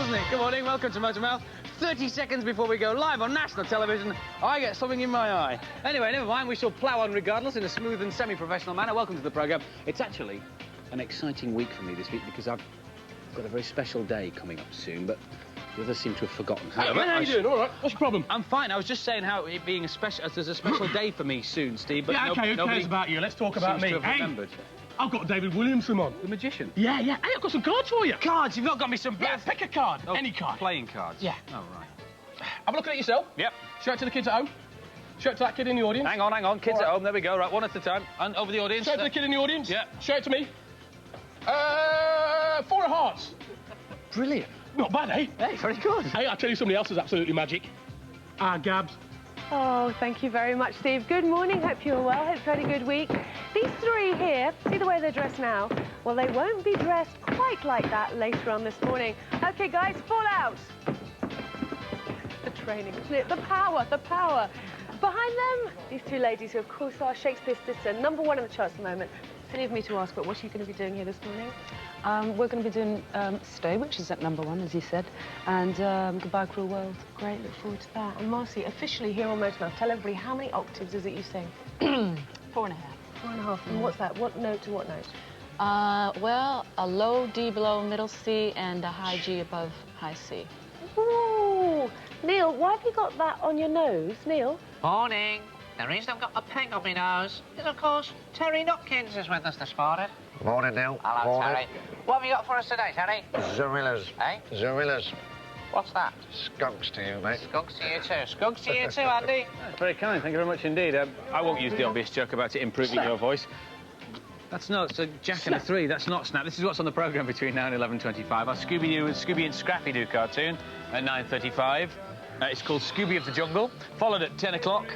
doesn't it? Good morning, welcome to Motormouth. 30 seconds before we go live on national television, I get something in my eye. Anyway, never mind, we shall plough on regardless in a smooth and semi-professional manner. Welcome to the programme. It's actually an exciting week for me this week because I've got a very special day coming up soon, but the others seem to have forgotten. Hey, man, how you doing? All right. What's your problem? I'm fine. I was just saying how it being a special... There's a special day for me soon, Steve, but yeah, OK, who cares about you? Let's talk about me. Hey, I've got David Williams from on. The magician? Yeah. Hey, I've got some cards for you. Cards? You've not got me some... Yeah, pick a card. Oh, any card. Playing cards? Yeah. Oh, right. Have a look at it yourself. Yep. Show it to the kids at home. Show it to that kid in the audience. Hang on. Kids at home. There we go. Right, one at a time. And over the audience. Show it to the kid in the audience. Yeah. Show it to me. 4 of hearts. Brilliant. Not bad, eh? Hey, very good. Hey, I'll tell you somebody else is absolutely magic. Gabs. Oh, thank you very much, Steve. Good morning. Hope you're well. Hope you had a good week. These three here, see the way they're dressed now? Well, they won't be dressed quite like that later on this morning. OK, guys, fall out. The training, isn't it? The power. Behind them, these two ladies who, of course, are Shakespeare's sister, #1 in the charts at the moment. Silly of me to ask, but what are you going to be doing here this morning? We're going to be doing Stay, which is at #1, as you said, and Goodbye Cruel World. Great, look forward to that. And Marcy, officially here on Motormouth, tell everybody how many octaves is it you sing? 4.5. 4.5. And what's that? What note to what note? Well, a low D below middle C and a high G above high C. Ooh! Neil, why have you got that on your nose, Neil? Morning. The reason I've got a peg on my nose is, of course, Terry Notkins is with us this morning. Morning, Neil. Hello, Morning. Terry. What have you got for us today, Terry? Zorillas. Eh? Zorillas. What's that? Skunks to you, mate. Skunks to you too. Skunks to you too, Andy. That's very kind. Thank you very much indeed. I won't use the obvious joke about it improving your voice. That's not... It's a Jack and a 3. That's not Snap. This is what's on the programme between now and 11:25. Our Scooby and Scrappy-Doo cartoon at 9:35. It's called Scooby of the Jungle, followed at 10 o'clock.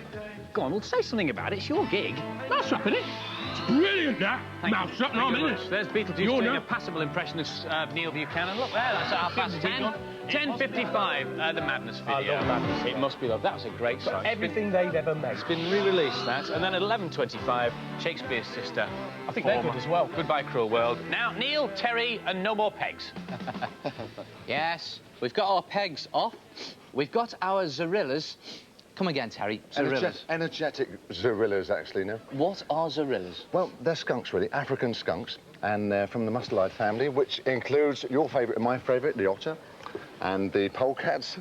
Go on, we'll say something about it. It's your gig. Mouse up, innit? It's brilliant, that. Mouse up, no, innit? There's Beetlejuice doing a passable impression of Neil Buchanan. Look there, that's at 10:10. 10:55, the Madness video. I love Madness. It must be loved. That was a great song. Everything they've ever made. It's been re-released, that. And then at 11:25, Shakespeare's sister. I think they're good as well. Goodbye, Cruel World. Now, Neil, Terry, and no more pegs. Yes, we've got our pegs off. We've got our Zorillas. Come again, Terry. Zorillas. Energetic Zorillas, actually, no? What are Zorillas? Well, they're skunks, really. African skunks. And they're from the mustelide family, which includes your favourite and my favourite, the otter, and the polecats,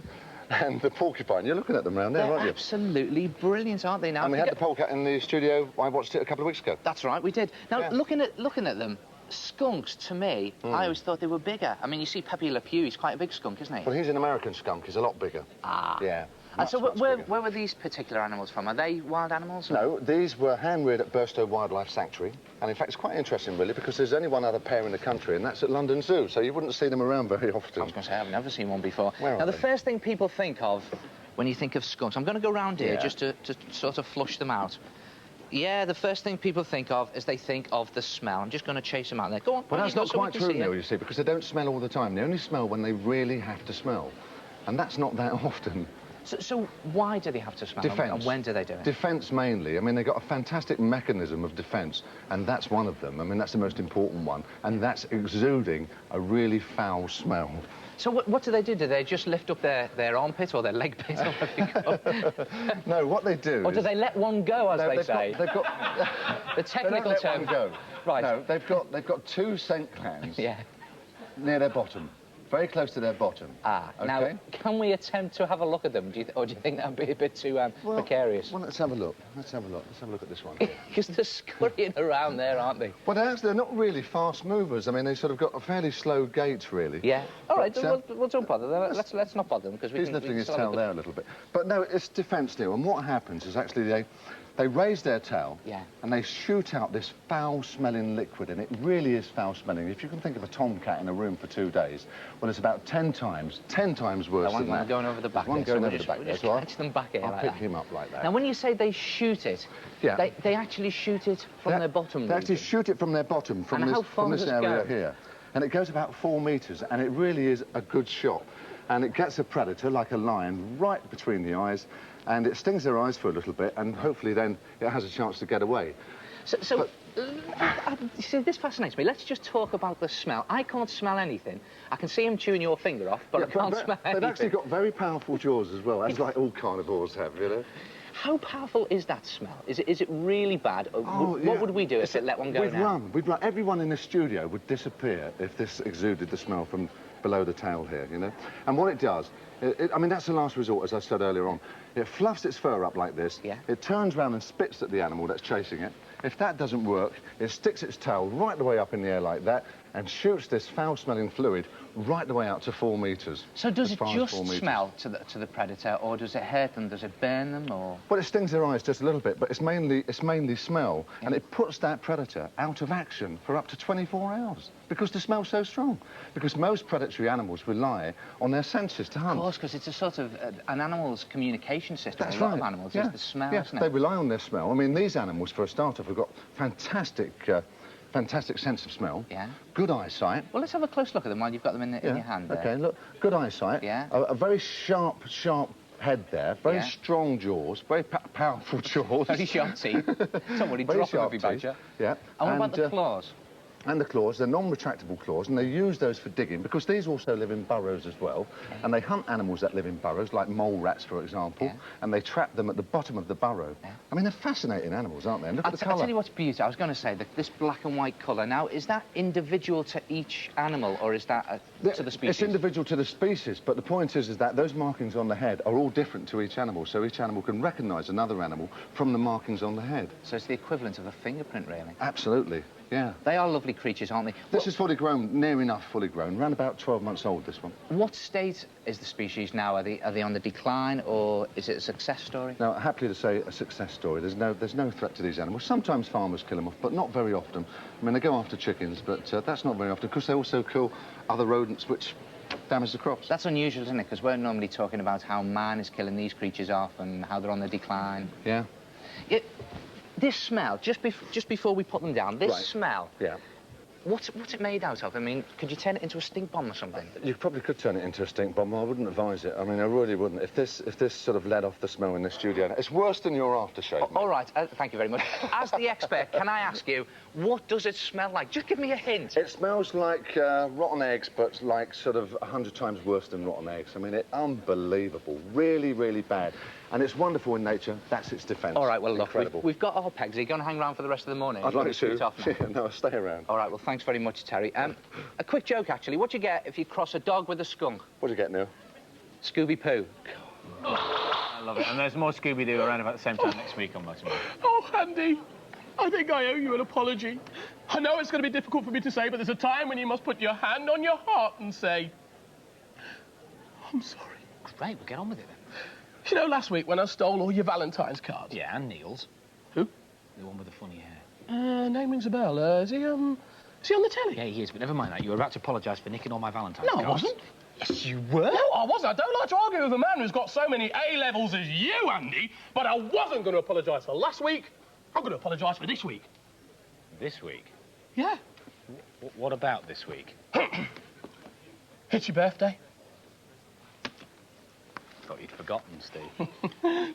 and the porcupine. You're looking at them round there, aren't you? Absolutely brilliant, aren't they? Now, and we had the polecat in the studio. I watched it a couple of weeks ago. That's right, we did. Now, Yeah. looking at them, skunks, to me, I always thought they were bigger. I mean, you see Pepe Le Pew, he's quite a big skunk, isn't he? Well, he's an American skunk. He's a lot bigger. Ah. Yeah. And so much where bigger. were these particular animals from? Are they wild animals? No, these were hand-reared at Burstow Wildlife Sanctuary. And in fact, it's quite interesting, really, because there's only one other pair in the country, and that's at London Zoo, so you wouldn't see them around very often. I was going to say, I've never seen one before. Where now, are the they? first thing people think of when you think of skunks, I'm going to go round here Yeah. just to sort of flush them out. Yeah, the first thing people think of is they think of the smell. I'm just going to chase them out there. Go on. Well, on that's you go not so we quite can true, see Neil, it. you see, because they don't smell all the time. They only smell when they really have to smell. And that's not that often. So why do they have to smell? Defence. And when do they do it? Defence, mainly. I mean, they've got a fantastic mechanism of defence, and that's one of them. I mean, that's the most important one, and that's exuding a really foul smell. So what do they do? Do they just lift up their armpit or their leg pit? Or whatever you call it? No, what they do Or do they let one go, as they say? They've got... The they technical don't let term. one go. Right. No, they've got 2 scent glands Yeah. near their bottom, very close to their bottom. Ah, okay? now, can we attempt to have a look at them? Or do you think that would be a bit too precarious? Well, let's have a look. Let's have a look. Let's have a look at this one. Because they're scurrying around there, aren't they? Well, they're not really fast movers. I mean, they sort of got a fairly slow gait, really. Yeah. All right, But, we'll don't bother them. Let's not bother them, because we he's can... lifting his still have tail there a little bit. But no, it's defence, Neil. And what happens is actually they raise their tail, Yeah. and they shoot out this foul-smelling liquid, and it really is foul-smelling. If you can think of a tomcat in a room for 2 days, well, it's about 10 times worse than that. Going over the back. One there, going so over the back. we'll That's just all catch them back here I'll like pick that. him up like that. Now, when you say they shoot it, Yeah. they actually shoot it from their bottom. They actually region. shoot it from their bottom, from And this, how far from this does it area go? here. And it goes about 4 metres, and it really is a good shot. And it gets a predator, like a lion, right between the eyes, and it stings their eyes for a little bit, and hopefully then it has a chance to get away. So You see, this fascinates me. Let's just talk about the smell. I can't smell anything. I can see him chewing your finger off, but I can't smell anything. They've actually got very powerful jaws as well, as like all carnivores have, you know. How powerful is that smell? Is it really bad? What would we do if it let one go now? We'd run. Everyone in the studio would disappear if this exuded the smell from below the tail here, you know. And what it does, I mean, that's the last resort, as I said earlier on. It fluffs its fur up like this. Yeah. It turns around and spits at the animal that's chasing it. If that doesn't work, it sticks its tail right the way up in the air like that and shoots this foul-smelling fluid right the way out to 4 metres. So does it just smell to the predator, or does it hurt them? Does it burn them, or...? Well, it stings their eyes just a little bit, but it's mainly smell, and it puts that predator out of action for up to 24 hours because the smell's so strong. Because most predatory animals rely on their senses to hunt. Of course, because it's a sort of an animal's communication system. That's a lot right. of animals yeah. is the smell, yeah. isn't it? They rely on their smell. I mean, these animals, for a starter, have got fantastic sense of smell. Yeah. Good eyesight. Well, let's have a close look at them while you've got them in your hand there. OK, look. Good eyesight. Yeah. A very sharp head there. Very strong jaws. Very powerful jaws. Very sharp teeth. Somebody very drop them sharp if you bite you. Yeah. And what about the claws? And the claws, they're non-retractable claws, and they use those for digging, because these also live in burrows as well. Okay. And they hunt animals that live in burrows, like mole rats, for example, and they trap them at the bottom of the burrow. Yeah. I mean, they're fascinating animals, aren't they? And look at the colour. I'll tell you what's beautiful. I was going to say that this black and white colour. Now, is that individual to each animal, or is that to the species? It's individual to the species, but the point is that those markings on the head are all different to each animal, so each animal can recognise another animal from the markings on the head. So it's the equivalent of a fingerprint, really? Absolutely. Yeah. They are lovely creatures, aren't they? This is fully grown, near enough fully grown, around about 12 months old, this one. What state is the species now? Are they on the decline, or is it a success story? Now, happily to say, a success story. There's no threat to these animals. Sometimes farmers kill them off, but not very often. I mean, they go after chickens, but that's not very often, because they also kill other rodents which damage the crops. That's unusual, isn't it? Because we're normally talking about how man is killing these creatures off and how they're on the decline. Yeah. This smell, just before we put them down, this smell, yeah. What's it made out of? I mean, could you turn it into a stink bomb or something? You probably could turn it into a stink bomb. I wouldn't advise it. I mean, I really wouldn't. If this sort of led off the smell in the studio, it's worse than your aftershave. All right, thank you very much. As the expert, can I ask you, what does it smell like? Just give me a hint. It smells like rotten eggs, but like sort of 100 times worse than rotten eggs. I mean, it's unbelievable. Really, really bad. And it's wonderful in nature. That's its defence. All right, well, look, incredible. we've got our pegs. Are you going to hang around for the rest of the morning? I'd like to. Off now? No, stay around. All right, well, thanks very much, Terry. A quick joke, actually. What do you get if you cross a dog with a skunk? What do you get, Neil? Scooby-Poo. I love it. And there's more Scooby-Doo around about the same time next week on Motormouth. Oh, Andy, I think I owe you an apology. I know it's going to be difficult for me to say, but there's a time when you must put your hand on your heart and say, I'm sorry. Great, we'll get on with it then. You know, last week when I stole all your Valentine's cards? Yeah, and Neil's. Who? The one with the funny hair. Name rings a bell. Is he on the telly? Yeah, he is, but never mind that. You were about to apologise for nicking all my Valentine's cards. No, I wasn't. Yes, you were. No, I wasn't. I don't like to argue with a man who's got so many A-levels as you, Andy, but I wasn't going to apologise for last week. I'm going to apologise for this week. This week? Yeah. What about this week? It's your birthday. Thought you'd forgotten, Steve.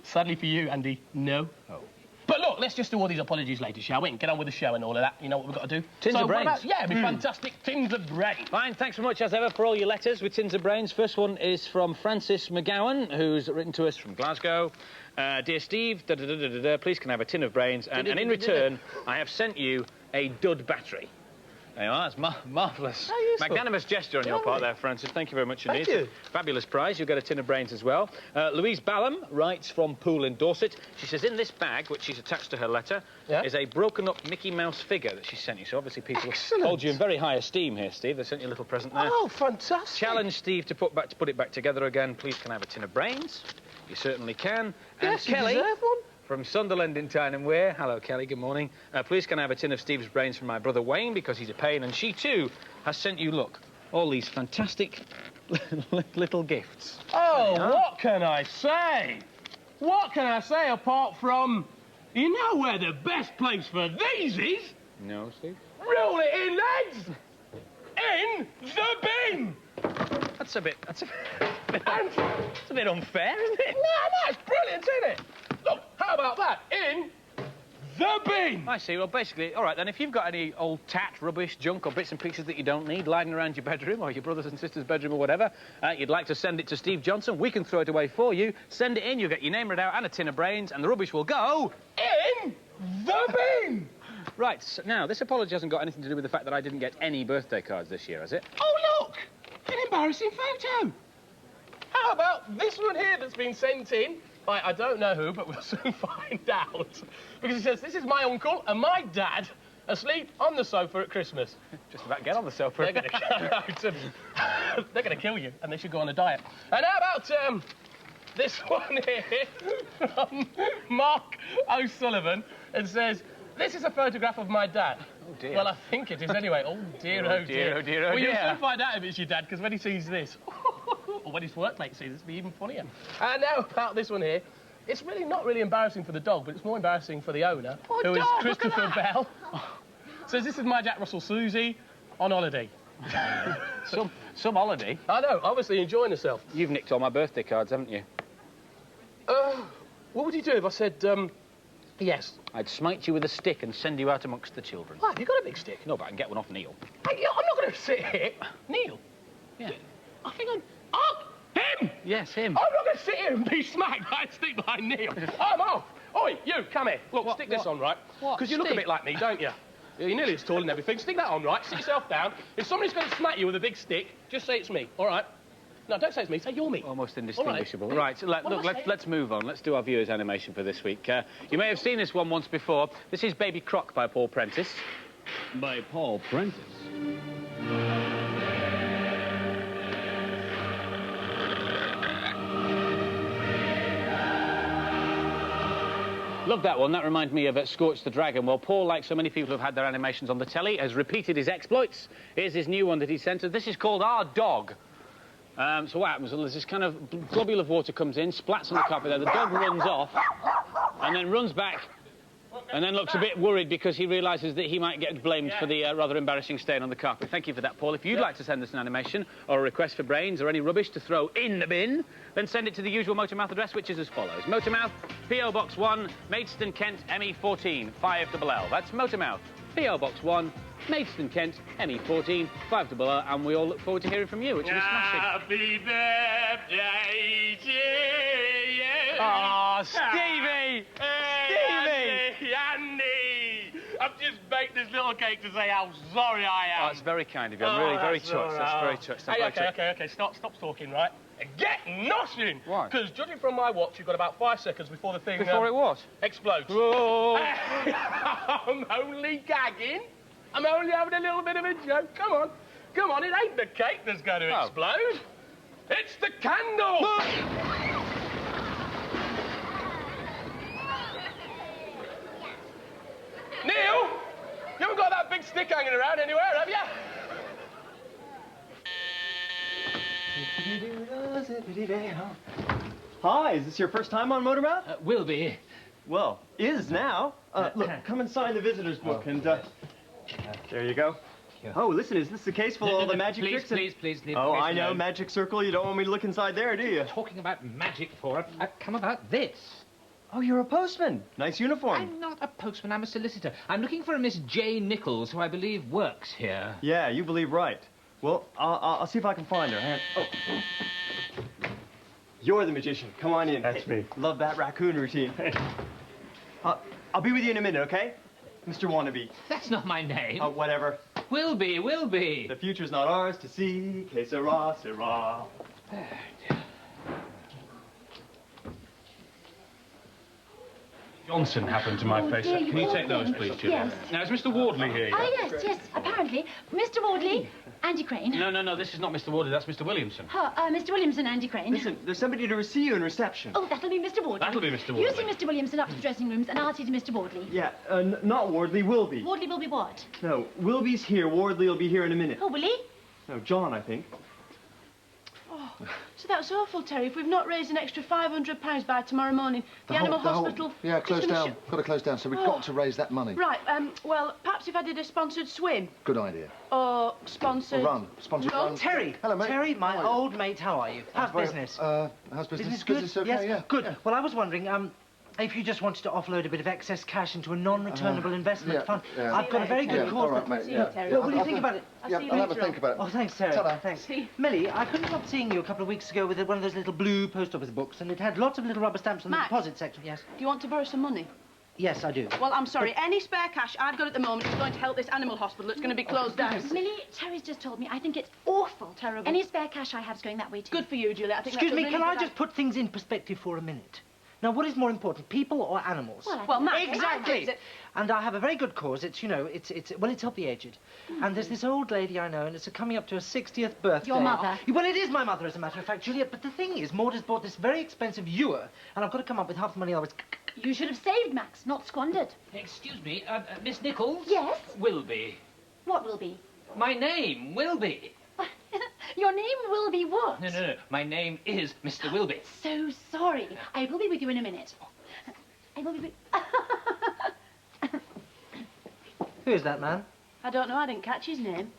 Sadly for you, Andy, no. Oh. But look, let's just do all these apologies later, shall we? And get on with the show and all of that. You know what we've got to do? Tins of brains. Yeah, it'd be fantastic. Tins of brains. Fine, thanks very much, as ever, for all your letters with Tins of Brains. First one is from Francis McGowan, who's written to us from Glasgow. Dear Steve, please can I have a tin of brains? And in return, I have sent you a dud battery. There you are, that's marvellous. Magnanimous gesture on your part there, Francis. Thank you very much indeed. Thank you. Fabulous prize. You'll get a tin of brains as well. Louise Ballum writes from Poole in Dorset. She says, in this bag, which she's attached to her letter, is a broken-up Mickey Mouse figure that she sent you. So obviously people hold you in very high esteem here, Steve. They sent you a little present there. Oh, fantastic. Challenge Steve to put it back together again. Please can I have a tin of brains? You certainly can. Yes, and Kelly, you deserve one. from Sunderland in Tyne and Wear. Hello, Kelly. Good morning. Please can I have a tin of Steve's brains from my brother Wayne, because he's a pain, and she, too, has sent you, look, all these fantastic little gifts. Oh, what can I say? What can I say apart from, you know where the best place for these is? No, Steve? Roll it in, lads! In the bin! That's a bit unfair, isn't it? No, it's brilliant, isn't it? Look, how about that? In the bin! I see. Well, basically, all right, then, if you've got any old tat, rubbish, junk or bits and pieces that you don't need lying around your bedroom or your brother's and sister's bedroom or whatever, you'd like to send it to Steve Johnson, we can throw it away for you. Send it in, you'll get your name read out and a tin of brains, and the rubbish will go... In the bin! Right, so now, this apology hasn't got anything to do with the fact that I didn't get any birthday cards this year, has it? Oh, look! An embarrassing photo! How about this one here that's been sent in by I don't know who, but we'll soon find out. Because it says, this is my uncle and my dad asleep on the sofa at Christmas. Just about get on the sofa. They're going to kill you, and they should go on a diet. And how about this one here from Mark O'Sullivan? It says, this is a photograph of my dad. Oh, dear. Well, I think it is anyway. Oh, dear, oh, dear. Oh, dear, oh, well, dear. you'll soon find out if it's your dad, because when he sees this, or when his workmate sees this, it'll be even funnier. And now about this one here. It's really not really embarrassing for the dog, but it's more embarrassing for the owner, who is Christopher Bell. Says, this is my Jack Russell Susie on holiday. Some holiday. I know, obviously enjoying herself. You've nicked all my birthday cards, haven't you? What would you do if I said, yes? I'd smite you with a stick and send you out amongst the children. What, have you got a big stick? No, but I can get one off Neil. Hey, I'm not going to sit here. Neil? Yeah. I think I'm... Oh, him! Yes, him. I'm not going to sit here and be smacked by a stick behind Neil. I'm off. Oi, you, come here. Look, stick this on, right? What? Because you look a bit like me, don't you? You're nearly as tall and everything. Stick that on, right? Sit yourself down. If somebody's going to smack you with a big stick, just say it's me, all right? No, don't say it's me. Say you're me. Almost indistinguishable. All Right, so let's move on. Let's do our viewers' animation for this week. You may have seen this one once before. This is Baby Croc by Paul Prentice. By Paul Prentice. Love that one. That reminded me of Scorch the Dragon. Well, Paul, like so many people who've had their animations on the telly, has repeated his exploits. Here's his new one that he sent us. This is called Our Dog. So what happens? Well, there's this kind of globule of water comes in, splats on the carpet there. The dog runs off and then runs back and then looks a bit worried because he realises that he might get blamed for the rather embarrassing stain on the carpet. Thank you for that, Paul. If you'd like to send us an animation or a request for brains or any rubbish to throw in the bin, then send it to the usual Motormouth address, which is as follows. Motormouth, P.O. Box 1, Maidstone, Kent, ME14, 5LL. That's Motormouth, P.O. Box 1, Maidstone, Kent, ME14, 5LL, and we all look forward to hearing from you, which will be smashing. Happy birthday to you. Oh, Stevie! Stevie! Andy! I've just baked this little cake to say how sorry I am. Oh, it's very kind of you. I'm really very touched. That's very touched. Hey, okay. Stop talking, right? Get nothing! Why? Because judging from my watch, you've got about 5 seconds before the thing... Before it what? Explodes. Whoa! I'm only gagging. I'm only having a little bit of a joke. Come on. Come on, it ain't the cake that's going to explode. It's the candle! Neil, you haven't got that big stick hanging around anywhere, have you? Hi, is this your first time on Motormouth? Will be. Well, is now. Look, come and sign the visitor's book and, there you go. Oh, listen, is this the case full of all the magic tricks? Please, leave Oh, the case I know, alone. magic circle. You don't want me to look inside there, do you? Talking about magic for it, I've come about this. Oh, you're a postman. Nice uniform. I'm not a postman, I'm a solicitor. I'm looking for a Miss J. Nichols, who I believe works here. Yeah, you believe right. Well, I'll see if I can find her. Oh. You're the magician. Come on in. That's me. Love that raccoon routine. I'll be with you in a minute, okay? Mr. Wannabe. That's not my name. Oh, whatever. Will be. The future's not ours to see. Que sera, sera. Johnson happened to my face. Can you take those, please, Julia? Yes. Now, is Mr. Wardley here? Oh, yes, apparently. Mr. Wardley, Andy Crane. No, this is not Mr. Wardley, that's Mr. Williamson. Mr. Williamson, Andy Crane. Listen, there's somebody to receive you in reception. Oh, that'll be Mr. Wardley. That'll be Mr. You Wardley. see Mr. Williamson up to the dressing rooms, and I'll see to Mr. Wardley. Yeah, not Wardley, Wilby. Wardley will be what? No, Wilby's here. Wardley will be here in a minute. Oh, will he? No, John, I think. So that's awful, Terry. If we've not raised an extra £500 by tomorrow morning, the animal hospital... Yeah, close down. Got to close down, so we've got to raise that money. Right, well, perhaps if I did a sponsored swim. Good idea. Or sponsored... Run. Sponsored run. Terry. Hello, mate. Terry, my old mate, how are you? How's business? How's business? Business good? Business okay, yes, yeah. good. Yeah. Well, I was wondering, if you just wanted to offload a bit of excess cash into a non-returnable investment fund, I've got a very good cause. All right, mate. What do you think about it? I'll have a think about it. Oh, thanks, Sarah. Ta-da. Thanks. Millie, I couldn't help seeing you a couple of weeks ago with one of those little blue post office books, and it had lots of little rubber stamps on the deposit section. Yes. Do you want to borrow some money? Yes, I do. Well, I'm sorry. Any spare cash I've got at the moment is going to help this animal hospital. It's going to be closed down. Millie, Terry's just told me I think it's awful. Terrible. Any spare cash I have is going that way too. Good for you, Julia. I think Excuse that's a me, really can I good just put things in perspective for a minute? Now, what is more important, people or animals? Well, Matt, exactly. And I have a very good cause. It's, you know, it's help the aged. And there's this old lady I know, and it's coming up to her 60th birthday. Your mother? Well, it is my mother, as a matter of fact, Juliet. But the thing is, Maud has bought this very expensive ewer, and I've got to come up with half the money I was... You should have saved, Max, not squandered. Excuse me, Miss Nichols? Yes? Wilby. What will be? My name, Wilby. Your name will be what? No. My name is Mr. Wilby. So sorry. I will be with you in a minute. I will be with... Who is that man? I don't know. I didn't catch his name.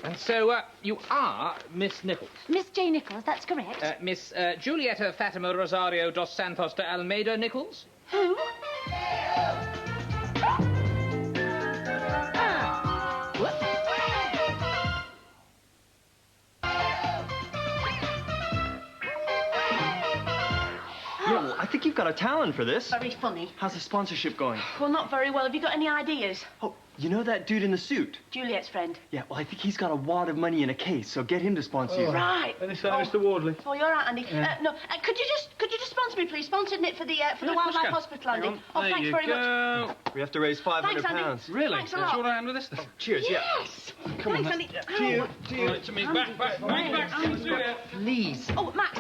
And so, you are Miss Nichols? Miss J. Nichols, that's correct. Miss Julieta Fatima Rosario dos Santos de Almeida Nichols? Who? Yeah, I think you've got a talent for this. Very funny. How's the sponsorship going? Well, not very well. Have you got any ideas? Oh, you know that dude in the suit? Juliet's friend. Yeah, well, I think he's got a wad of money in a case, so get him to sponsor you. Right. Mr. Wardley. Oh, you're right, Andy. No, could you just sponsor me, please? Sponsor it for the Wildlife Hospital, Andy. Oh, thanks very much. We have to raise £500. Thanks, Andy. Really? Thanks a lot. Do you want a hand with this? Cheers, yeah. Yes. Thanks, Andy. To you. To me. Back. Please. Oh, Max,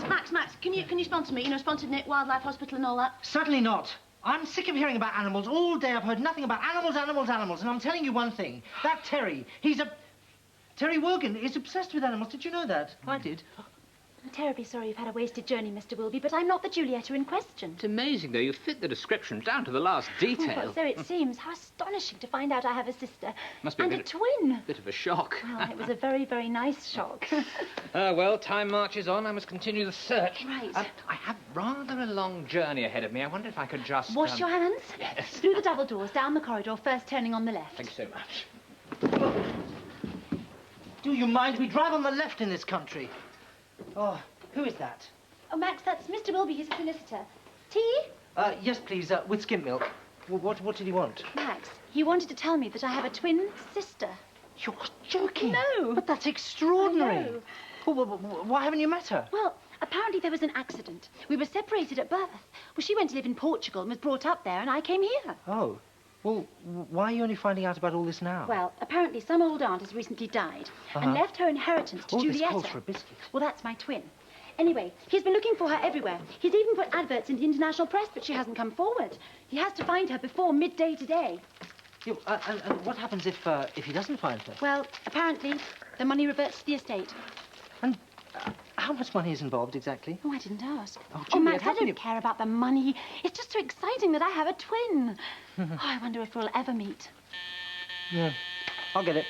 can you sponsor me? You know, sponsored Wildlife Hospital and all that. Certainly not. I'm sick of hearing about animals. All day I've heard nothing about animals. And I'm telling you one thing. That Terry, Terry Wogan is obsessed with animals. Did you know that? I did. I'm terribly sorry you've had a wasted journey, Mr. Wilby, but I'm not the Julieta in question. It's amazing, though. You fit the description down to the last detail. Well, so it seems. How astonishing to find out I have a sister. Must be and a twin. Bit of a shock. Well, it was a very, very nice shock. Well, time marches on. I must continue the search. Right. I have rather a long journey ahead of me. I wonder if I could just... Wash your hands? Yes. Through the double doors, down the corridor, first turning on the left. Thank you so much. Do you mind? We drive on the left in this country. Oh, who is that? Oh, Max, that's Mr. Wilby, his solicitor. Tea? Yes, please, with skimmed milk. What did he want? Max, he wanted to tell me that I have a twin sister. You're joking. No. But that's extraordinary. I know. Well, why haven't you met her? Well, apparently there was an accident. We were separated at birth. Well, she went to live in Portugal and was brought up there, and I came here. Oh. Well, why are you only finding out about all this now? Well, apparently some old aunt has recently died and left her inheritance to Julieta. This calls for a biscuit. Well, that's my twin. Anyway, he's been looking for her everywhere. He's even put adverts in the international press, but she hasn't come forward. He has to find her before midday today. And what happens if he doesn't find her? Well, apparently the money reverts to the estate. And how much money is involved exactly? Oh, I didn't ask. Oh, Max, Juliet, I how can don't you... care about the money. It's just so exciting that I have a twin. Oh, I wonder if we'll ever meet. Yeah, I'll get it.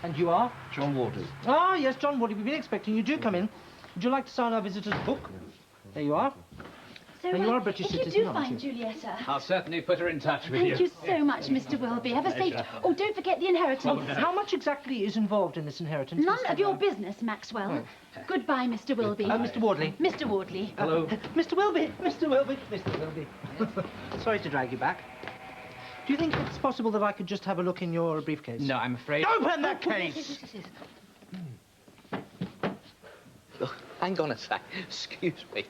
And you are? John Wardley. Ah, yes, John Wardley. We've been expecting you. Do come in. Would you like to sign our visitor's book? There you are. So, you are a British if you citizen, do aren't find Julieta... I'll certainly put her in touch with you. Thank you so much, Mr. Wilby. Have a safe... Oh, don't forget the inheritance. How much exactly is involved in this inheritance? None of your business, Maxwell. Goodbye, Mr. Wilby. Mr. Wardley. Mr. Wardley. Hello. Mr. Wilby. Mr. Wilby. Mr. Wilby. Sorry to drag you back. Do you think it's possible that I could just have a look in your briefcase? No, I'm afraid... Open that case! Look, hang on a sec. Excuse me.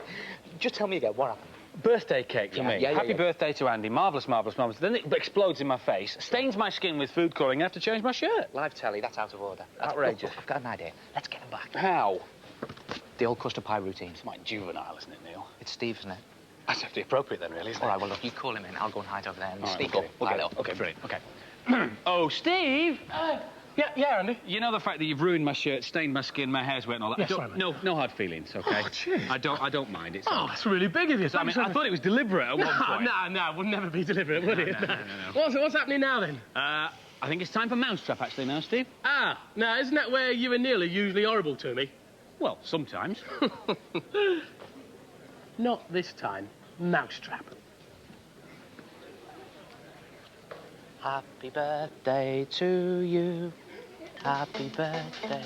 Just tell me again, what happened? Birthday cake for me. Happy birthday to Andy. Marvellous, marvellous, marvellous. Then it explodes in my face, stains my skin with food colouring, and I have to change my shirt. Live telly, that's out of order. That's outrageous. Look, I've got an idea. Let's get him back. How? The old custard pie routine. It's my juvenile, isn't it, Neil? It's Steve, isn't it? That's definitely appropriate then, really, isn't it? All right, well, look, you call him in. I'll go and hide over there and speak we'll up. go. Okay, brilliant. Okay. Oh, Steve! Yeah, Andy. You know the fact that you've ruined my shirt, stained my skin, my hair's wet and all that? Yes, no hard feelings, okay? Oh, cheers. I don't mind. It's that's really big of you. I mean, I thought it was deliberate at one point. No, it would never be deliberate, would it? No. What's happening now, then? I think it's time for Mousetrap, actually, now, Steve. Now, isn't that where you and Neil are usually horrible to me? Well, sometimes. Not this time. Mousetrap. Happy birthday to you. Happy birthday.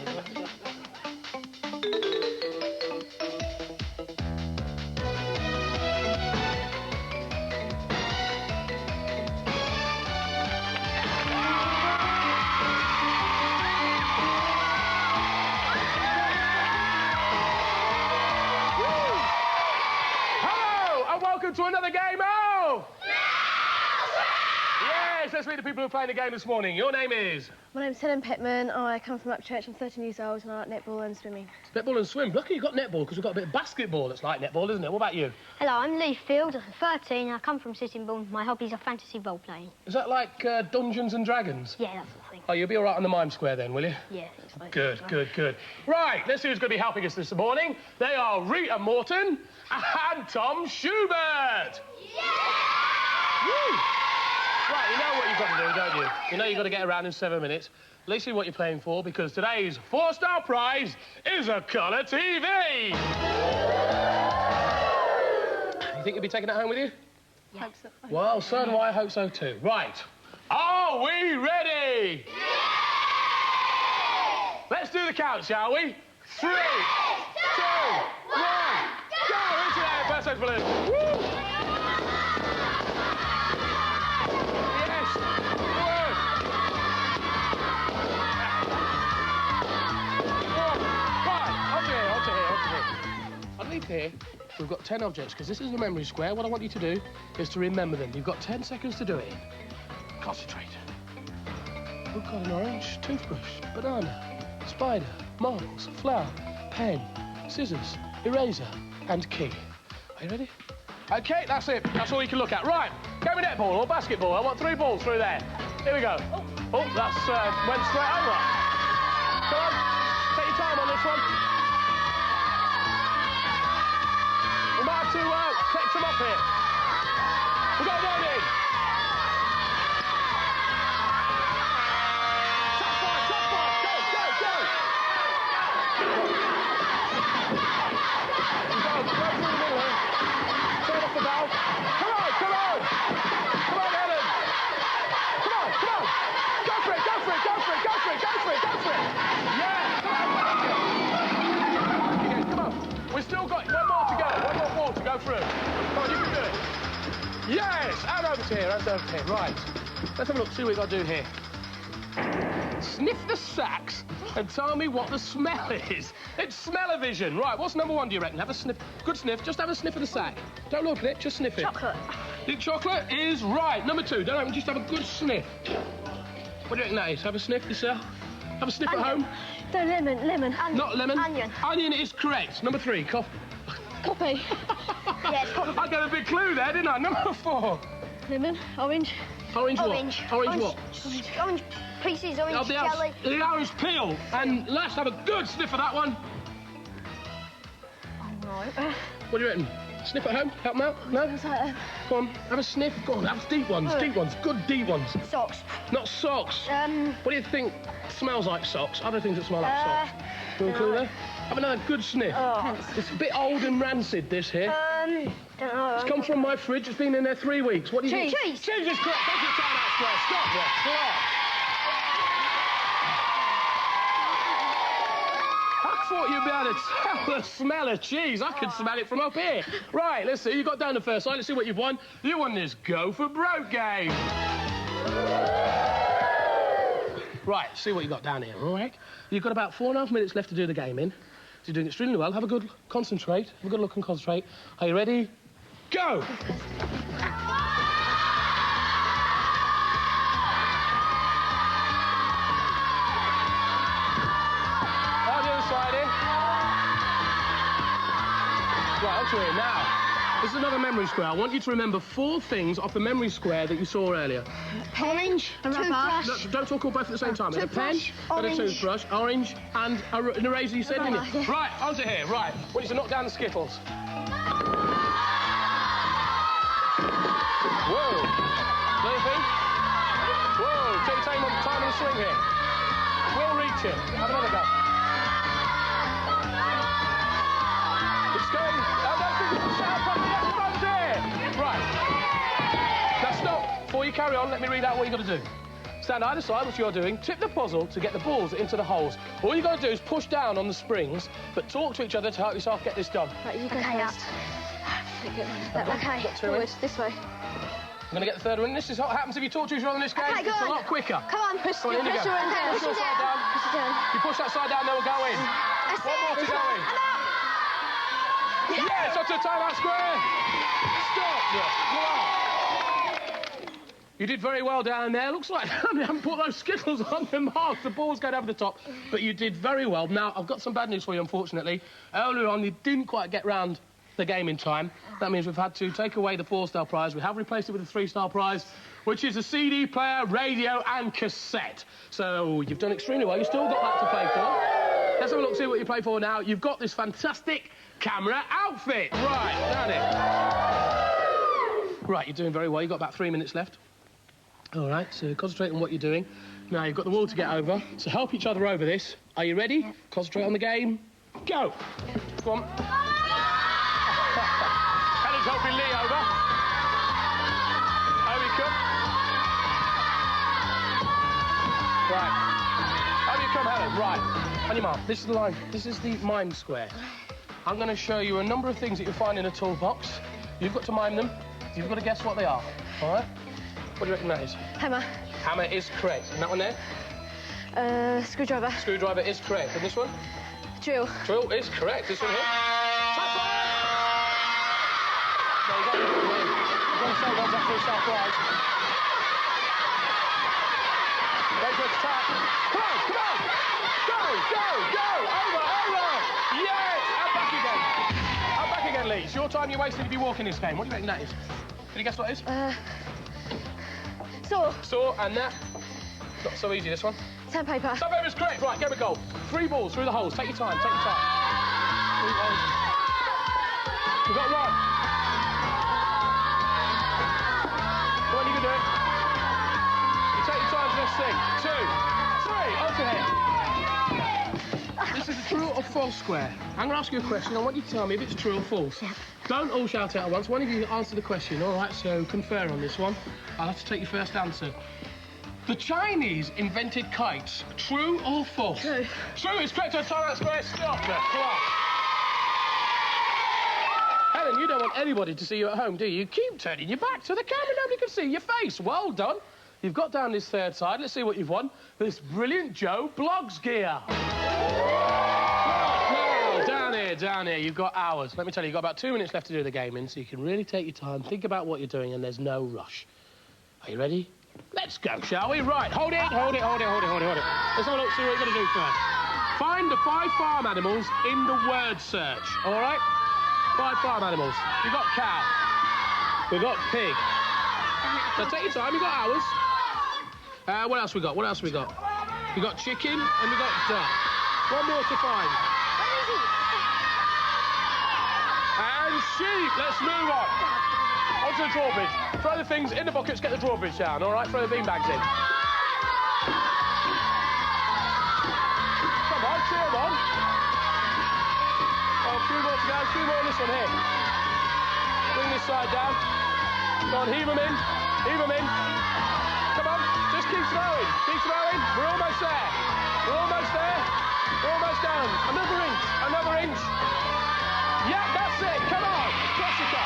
Welcome to another game of... Yes, let's meet the people who are playing the game this morning. Your name is? My name's Helen Pittman. I come from Upchurch. I'm 13 years old and I like netball and swimming. Netball and swim. Lucky you got netball because we've got a bit of basketball that's like netball, isn't it? What about you? Hello, I'm Lee Field. I'm 13. I come from Sittingbourne. My hobbies are fantasy role-playing. Is that like Dungeons and Dragons? Yeah, that's the thing. Oh, you'll be all right on the mime square then, will you? Yeah, I think so. Good, good, good. Right, let's see who's going to be helping us this morning. They are Rita Morton and Tom Schubert. Woo! Right, you know what you've got to do, don't you? You know you've got to get around in 7 minutes. Let's see what you're playing for, because today's four-star prize is a colour TV! You think you'll be taking it home with you? Yeah. Hope so. Well, so do I. I hope so too. Right. Are we ready? Yeah! Let's do the count, shall we? 3, 2, 1, go! Into there, first stage balloon. Woo! Yes, good. Right, onto here. Underneath here, we've got 10 objects, because this is the memory square. What I want you to do is to remember them. You've got 10 seconds to do it. Concentrate. We've got an orange, toothbrush, banana, spider, marbles, flower, pen, scissors, eraser, and key. Are you ready? OK, that's it. That's all you can look at. Right, go with netball or basketball. I want 3 balls through there. Here we go. Oh, that's went straight over. Come on, take your time on this one. We might have to take some up here. We've got one in. Yes, and over here, and over here. Right. Let's have a look, see what we've got to do here. Sniff the sacks and tell me what the smell is. It's smell-o-vision. Right, what's number 1, do you reckon? Have a sniff. Good sniff. Just have a sniff of the sack. Don't look at it, just sniff it. Chocolate. The chocolate is right. Number 2, don't open, just have a good sniff. What do you reckon that is? Have a sniff yourself. Have a sniff Onion. at home. No, lemon. Not lemon. Onion. Onion is correct. Number 3, coffee. Coffee. Yeah, it's coffee. I got a big clue there, didn't I? Number 4. Lemon, orange. Orange what? Orange. Orange what? Orange pieces, orange jelly. The orange peel. And let's have a good sniff of that one. All right. What do you reckon? Sniff at home? Help them out? No? Go on, have a sniff. Go on, have deep ones. Deep ones. Good deep ones. Socks. Not socks. What do you think smells like socks? Other things that smell like socks. You want a clue there? Have another good sniff. It's a bit old and rancid, this here. Don't know. It's come from my fridge. It's been in there 3 weeks. What do you think? Cheese. Cheese is correct. Take your time out, Square. Stop there. Go on. I thought you'd be able to tell the smell of cheese. I could smell it from up here. Right, let's see. You got down the first side. Let's see what you've won. You won this Go for Broke game. Right, see what you got down here, all right? You've got about 4.5 minutes left to do the game in. So you're doing extremely well. Have a good concentrate. Have a good look and concentrate. Are you ready? Go! On the other side in. Right, onto here now. This is another memory square. I want you to remember 4 things off the memory square that you saw earlier. Orange, toothbrush. No, don't talk all both at the same time. A pen, and a toothbrush, orange, and an eraser, you said, didn't you? Right, onto here, right. I want you to knock down the Skittles. Whoa. Know anything? Whoa, take your time on the swing here. We'll reach it. Have another go. It's going. Oh, no, it's the sound from the front here. Right. Now stop. Before you carry on, let me read out what you've got to do. Stand either side, which you're doing. Tip the puzzle to get the balls into the holes. All you've got to do is push down on the springs, but talk to each other to help yourself get this done. Right, you go first. Okay, forward, this way. I'm going to get the third one. This is what happens if you talk to each other in this game. Okay, go it's on. a lot quicker. Come on, push Come on, in you go. her in down. Push your side down. Push it down. You push that side down, then we'll go in. That's One more to go in. Yes, up to the timeout square. Stop. You did very well down there. Looks like you haven't put those skittles on the mark. The ball's going over the top. But you did very well. Now, I've got some bad news for you, unfortunately. Earlier on, you didn't quite get round the game in time. That means we've had to take away the 4-star prize. We have replaced it with a 3-star prize, which is a CD player, radio and cassette. So you've done extremely well. You've still got that to play for. Let's have a look, see what you play for now. You've got this fantastic camera outfit. Right, down it. Right, you're doing very well. You've got about 3 minutes left. All right, so concentrate on what you're doing. Now, you've got the wall to get over, so help each other over this. Are you ready? Yep. Concentrate on the game. Go! Come on. Helen's helping Lee over. Over you come. Right. Over you come, Helen. Right. On your mark. This is the line. This is the mime square. I'm going to show you a number of things that you'll find in a toolbox. You've got to mime them. You've got to guess what they are. All right? What do you reckon that is? Hammer. Hammer is correct. And that one there? Screwdriver. Screwdriver is correct. And this one? Drill. Drill is correct. This one here? Top five! No, you've got to say one's that 3-star prize. Wait for it to tap. Come on, come on! Go, go, go! Over, over! Yes! And back again. And back again, Lee. It's your time you're wasting if you walk in this game. What do you reckon that is? Can you guess what it is? Saw. Saw, and that. Not so easy, this one. Sandpaper. Sandpaper is correct. Right, game of goal. 3 balls through the holes. Take your time, take your time. 3 balls. We've got 1. Come on, you can do it. You take your time for this thing. 2, 3, on to him. This is a true or false square. I'm going to ask you a question. I want you to tell me if it's true or false. Yeah. Don't all shout out at once. One of you answer the question. All right, so confer on this one. I'll have to take your first answer. The Chinese invented kites. True or false? True. True is correct. Timeout square. Stop the clock. Helen, you don't want anybody to see you at home, do you? You keep turning your back to the camera. Nobody can see your face. Well done. You've got down this third side. Let's see what you've won. This brilliant Joe Bloggs gear. Down here, you've got hours. Let me tell you, you've got about 2 minutes left to do the game in, so you can really take your time, think about what you're doing, and there's no rush. Are you ready? Let's go, shall we? Right, hold it. Let's have a look, see what you've got to do first. Find the 5 farm animals in the word search, all right? 5 farm animals. You've got cow. We've got pig. So take your time, you've got hours. What else we got? We've got chicken and we've got duck. 1 more to find. And sheep. Let's move on. Onto the drawbridge. Throw the things in the buckets, get the drawbridge down, all right? Throw the beanbags in. Come on, cheer them on. Oh, a few more to go, a few more on this one here. Bring this side down. Go on, heave them in. Come on, just keep throwing. We're almost there. We're almost down. Another inch. Yeah, that's it. Come on. Classica.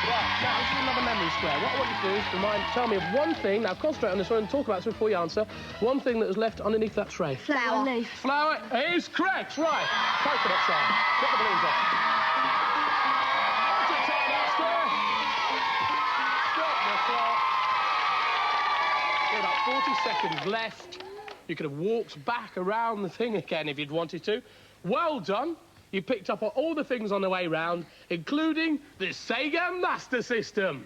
Right, now this is another memory square. What I want you to do is tell me of one thing. Now concentrate on this one and talk about this before you answer. One thing that was left underneath that tray. Flower. Leaf. Flower is correct. Right. Coconut shell. Get the balloons off. Onto the timeout square. Stop the clock. Got about 40 seconds left. You could have walked back around the thing again if you'd wanted to. Well done. You picked up all the things on the way round, including the Sega Master System.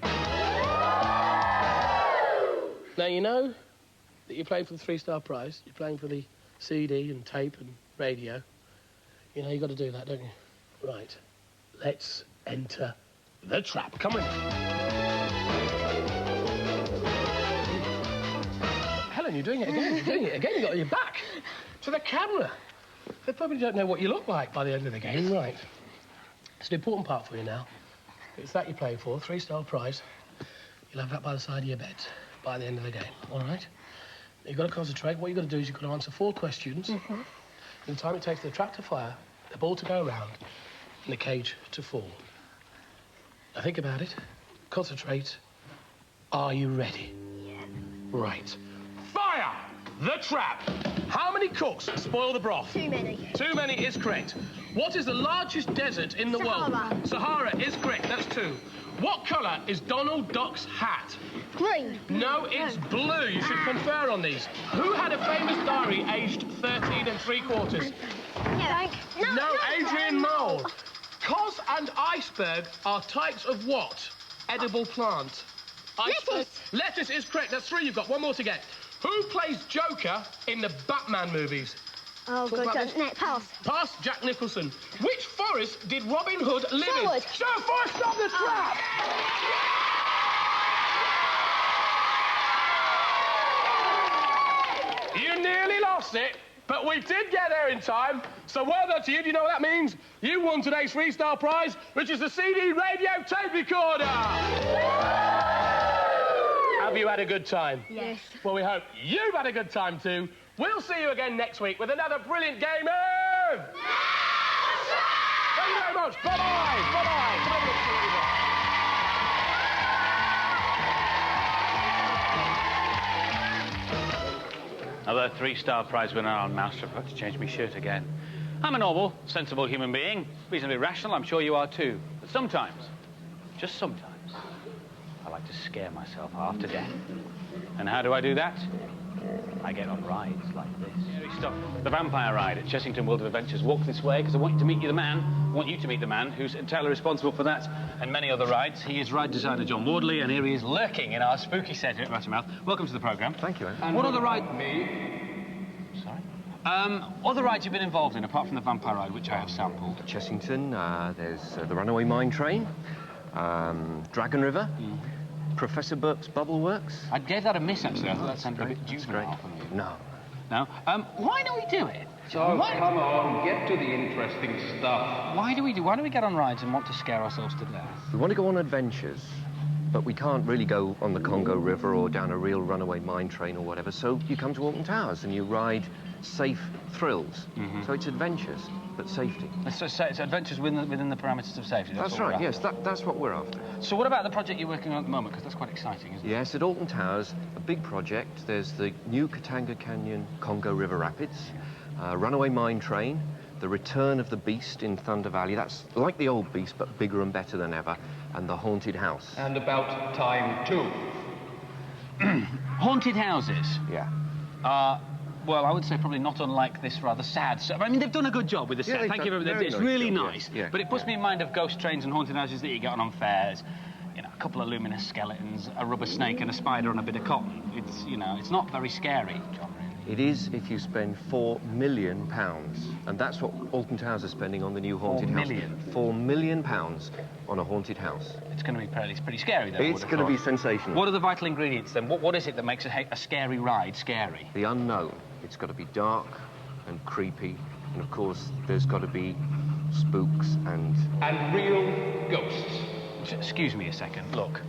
Now, you know that you're playing for the 3-star prize. You're playing for the CD and tape and radio. You know, you've got to do that, don't you? Right. Let's enter the trap. Come on. Helen, you're doing it again. You've got your back to the camera. They probably don't know what you look like by the end of the game, right? It's an important part for you now. It's that you're playing for, 3-star prize. You'll have that by the side of your bed by the end of the game, all right? You've got to concentrate. What you've got to do is you've got to answer 4 questions. In the time it takes the trap to fire, the ball to go around, and the cage to fall. Now think about it. Concentrate. Are you ready? Yeah. Right. Fire! The trap. How many cooks spoil the broth? Too many. Too many is correct. What is the largest desert in the world? Sahara is correct. That's 2. What colour is Donald Duck's hat? Green. No, it's blue. You should confer on these. Who had a famous diary aged 13 3/4? Yeah. No, Adrian Mole. Cos and iceberg are types of what? Edible plant. Lettuce. Lettuce is correct. That's 3 you've got. 1 more to get. Who plays Joker in the Batman movies? Oh, good. Pass. Pass, Jack Nicholson. Which forest did Robin Hood live Sherwood. in? Sherwood Forest, stop the trap! You nearly lost it, but we did get there in time. So well done to you. Do you know what that means? You won today's 3-star prize, which is the CD radio tape recorder. Have you had a good time? Yes. Well, we hope you've had a good time too. We'll see you again next week with another brilliant game of... Thank you very much. Bye-bye. Bye-bye. Come over and Another 3-star prize winner on Mousetrap. I've got to change my shirt again. I'm a normal, sensible human being, reasonably rational. I'm sure you are too. But sometimes, just sometimes, I like to scare myself half to death. And how do I do that? I get on rides like this. Scary stuff. The vampire ride at Chessington World of Adventures. Walk this way, because I want you to meet the man. I want you to meet the man who's entirely responsible for that and many other rides. He is ride designer John Wardley, and here he is lurking in our spooky set here at Motormouth. Welcome to the programme. Thank you, And what other ride... Sorry? Other rides you've been involved in, apart from the vampire ride, which I have sampled? Chessington, there's the Runaway Mine Train, Dragon River, Professor Burke's Bubble Works. I gave that a miss, actually. I thought that sounded a bit juvenile. No. No? Why don't we do it? So, come on, get to the interesting stuff. Why do we get on rides and want to scare ourselves to death? We want to go on adventures, but we can't really go on the Congo River or down a real runaway mine train or whatever, so you come to Alton Towers and you ride safe thrills. So it's adventures, but safety. So it's adventures within the parameters of safety. That's right, yes, that's what we're after. So what about the project you're working on at the moment? Because that's quite exciting, isn't it? Yes, at Alton Towers, a big project. There's the new Katanga Canyon Congo River Rapids, runaway mine train, the return of the Beast in Thunder Valley. That's like the old Beast, but bigger and better than ever, and the haunted house. And about time, too. Haunted houses? Yeah. Well, I would say probably not unlike this rather sad set. I mean, they've done a good job with the set. Yeah, Thank you very much. It's nice really job, nice. yes. Yeah, but it puts me in mind of ghost trains and haunted houses that you get on fairs. You know, a couple of luminous skeletons, a rubber snake and a spider on a bit of cotton. It's, you know, it's not very scary, John, really. It is if you spend £4 million, and that's what Alton Towers are spending on the new haunted house. £4 million on a haunted house. It's going to be pretty scary, though. It's going to be sensational. What are the vital ingredients, then? What is it that makes a scary ride scary? The unknown. It's got to be dark and creepy, and of course, there's got to be spooks and... And real ghosts. Excuse me a second. Look,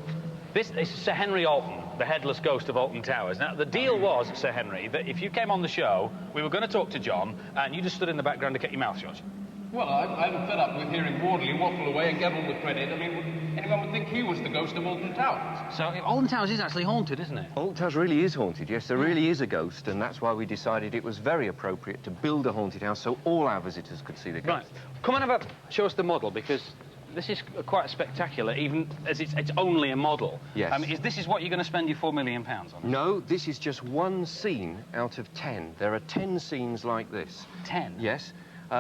this is Sir Henry Alton, the headless ghost of Alton Towers. Now, the deal was, Sir Henry, that if you came on the show, we were going to talk to John, and you just stood in the background to keep your mouth shut. Well, I'm fed up with hearing Wardley waffle away and give him the credit. I mean, anyone would think he was the ghost of Alton Towers. So, Alton Towers is actually haunted, isn't it? Alton Towers really is haunted, yes. There really is a ghost, and that's why we decided it was very appropriate to build a haunted house so all our visitors could see the ghost. Right. Come on, show us the model, because this is quite spectacular, even as it's only a model. Yes. I mean, this is what you're going to spend your £4 million on? No, this is just one scene out of 10. There are 10 scenes like this. 10? Yes.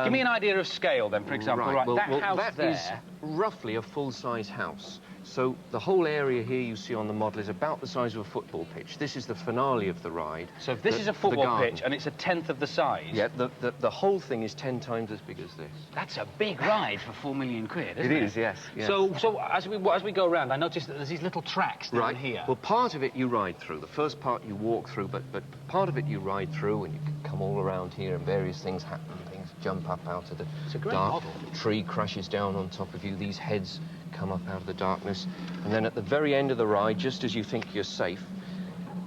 Give me an idea of scale, then, for example. Right, well, that house that there... is roughly a full-size house. So the whole area here you see on the model is about the size of a football pitch. This is the finale of the ride. So if this is a football pitch and it's a tenth of the size... Yeah, the whole thing is 10 times as big as this. That's a big ride for £4 million, isn't it? It is, yes. So as we go around, I noticed that there's these little tracks down here. Well, part of it you ride through. The first part you walk through, but part of it you ride through, and you can come all around here and various things happen and things. jump up out of the It's a great dark. model. Tree crashes down on top of you. These heads come up out of the darkness. And then at the very end of the ride, just as you think you're safe...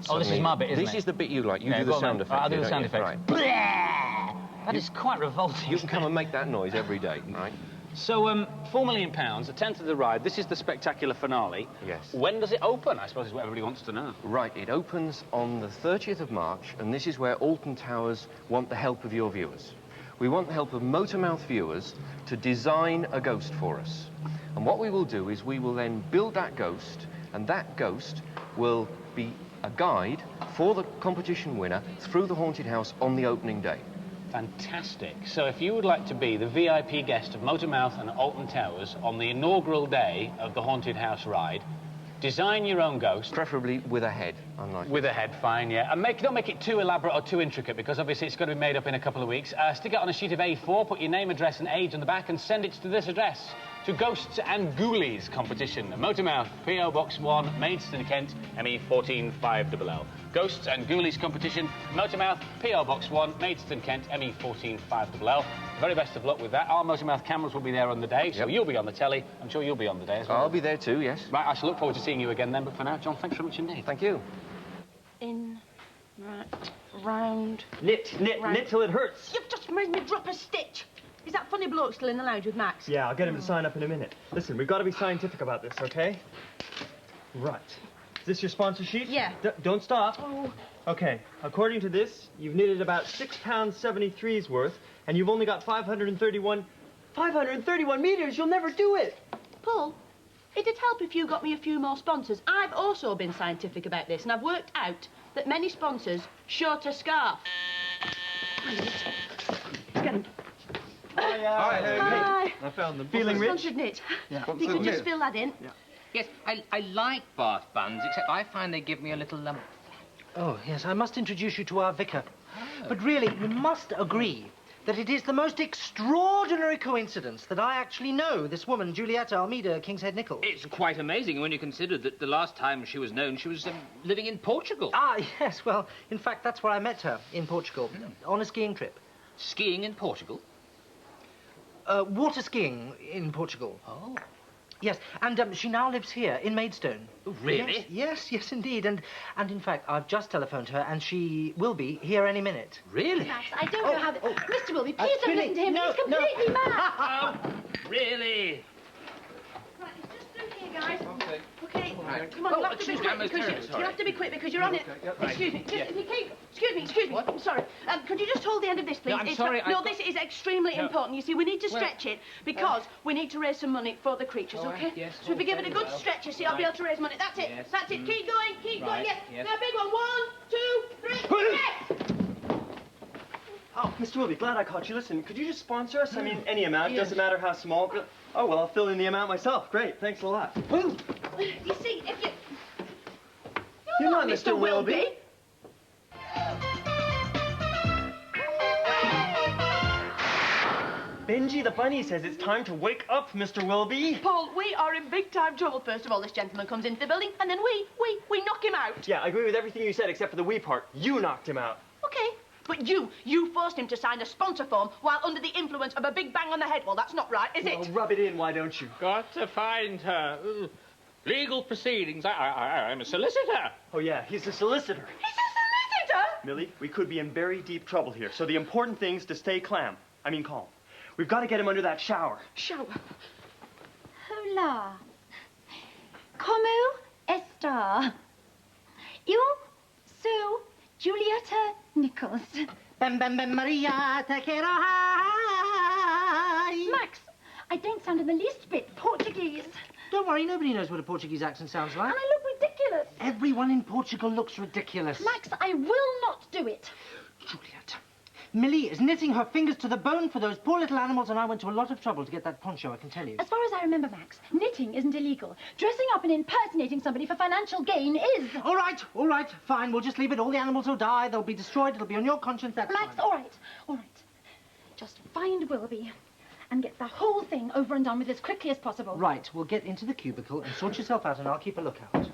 Oh, this is my bit, isn't it? This is the bit you like. You Yeah, do go the on sound then. effect. I'll do here, the don't sound you? effect. Right. That is quite revolting. You can come and make that noise every day, right? So, £4 million, a tenth of the ride. This is the spectacular finale. Yes. When does it open? I suppose is what everybody wants to know. Right, it opens on the 30th of March, and this is where Alton Towers want the help of your viewers. We want the help of Motormouth viewers to design a ghost for us. And what we will do is we will then build that ghost, and that ghost will be a guide for the competition winner through the haunted house on the opening day. Fantastic. So if you would like to be the VIP guest of Motormouth and Alton Towers on the inaugural day of the haunted house ride, design your own ghost. Preferably with a head, unlike... With a head, fine, yeah. And don't make it too elaborate or too intricate, because obviously it's going to be made up in a couple of weeks. Stick it on a sheet of A4, put your name, address and age on the back and send it to this address. To Ghosts and Ghoulies competition. Motormouth, P.O. Box 1, Maidstone, Kent, ME 145LL. Ghosts and Ghoulies competition, Motormouth, P.O. Box 1, Maidstone, Kent, ME 145LL. Very best of luck with that. Our Motormouth cameras will be there on the day, so you'll be on the telly. I'm sure you'll be on the day as well. I'll be there too, yes. Right, I shall look forward to seeing you again then, but for now, John, thanks very much indeed. Thank you. In, right, round... Knit till it hurts. You've just made me drop a stitch. Is that funny bloke still in the lounge with Max? Yeah, I'll get him to sign up in a minute. Listen, we've got to be scientific about this, okay? Right. Is this your sponsor sheet? Yeah. Don't stop. Oh. Okay, according to this, you've knitted about 6 pounds 73's worth, and you've only got 531 meters. You'll never do it. Paul, it'd help if you got me a few more sponsors. I've also been scientific about this, and I've worked out that many sponsors short a scarf. Get him. Hi. I found them. Feeling rich? Sponsored knit. Yeah. If you could just fill that in. Yeah. Yes, I like bath buns, except I find they give me a little lump. Oh, yes, I must introduce you to our vicar. But really, you must agree that it is the most extraordinary coincidence that I actually know this woman, Julieta Almeida Kingshead-Nichols. It's quite amazing when you consider that the last time she was known, she was living in Portugal. Ah, yes, well, in fact, that's where I met her, in Portugal, on a skiing trip. Skiing in Portugal? Water skiing in Portugal. Oh. Yes, and she now lives here in Maidstone. Really? Yes, in deed. And in fact, I've just telephoned her, and she will be here any minute. Really? Max, I don't know how... Mr. Wilby, please don't listen to him. No, He's completely mad. Oh, really? Right, it's just through here, guys. Okay. Okay, come on, Oh, you'll have to be excuse me, I'm quick very because sorry. you have to be quick because you're on it. Right. Excuse me, if you keep... Excuse me, I'm sorry. Could you just hold the end of this, please? No, I'm sorry, No, I've this is extremely important. You see, we need to stretch it because we need to raise some money for the creatures, okay? yes, So if we give it a good stretch, you see, I'll be able to raise money. That's it, Yes. that's it. Keep going, yes. yes. Now, big one. 1, 2, 3, yes! Oh, Mr. Wilby, glad I caught you. Listen, could you just sponsor us? I mean, any amount. Doesn't matter how small. Oh, well, I'll fill in the amount myself. Great, thanks a lot. You see, if you... You're not Mr. Wilby. Benji the bunny says it's time to wake up, Mr. Wilby. Paul, we are in big time trouble. First of all, this gentleman comes into the building, and then we knock him out. Yeah, I agree with everything you said except for the we part. You knocked him out. Okay, but you forced him to sign a sponsor form while under the influence of a big bang on the head. Well, that's not right, is it? Well, rub it in, why don't you? Got to find her. Legal proceedings. I'm a solicitor. Oh, yeah, he's a solicitor. He's a solicitor? Millie, we could be in very deep trouble here, so the important thing is to stay calm. We've got to get him under that shower. Shower? Hola. ¿Cómo está? You, Sue, Julieta Nichols. Bam, bam, bam, Maria, te quiero, hi. Max, I don't sound in the least bit Portuguese. Don't worry, nobody knows what a Portuguese accent sounds like. And I look ridiculous. Everyone in Portugal looks ridiculous. Max, I will not do it. Juliet. Millie is knitting her fingers to the bone for those poor little animals, and I went to a lot of trouble to get that poncho, I can tell you. As far as I remember, Max, knitting isn't illegal. Dressing up and impersonating somebody for financial gain is. All right, fine. We'll just leave it. All the animals will die. They'll be destroyed. It'll be on your conscience. That's Max, fine. all right. Just find Willoughby and get the whole thing over and done with as quickly as possible. Right, we'll get into the cubicle and sort yourself out, and I'll keep a lookout.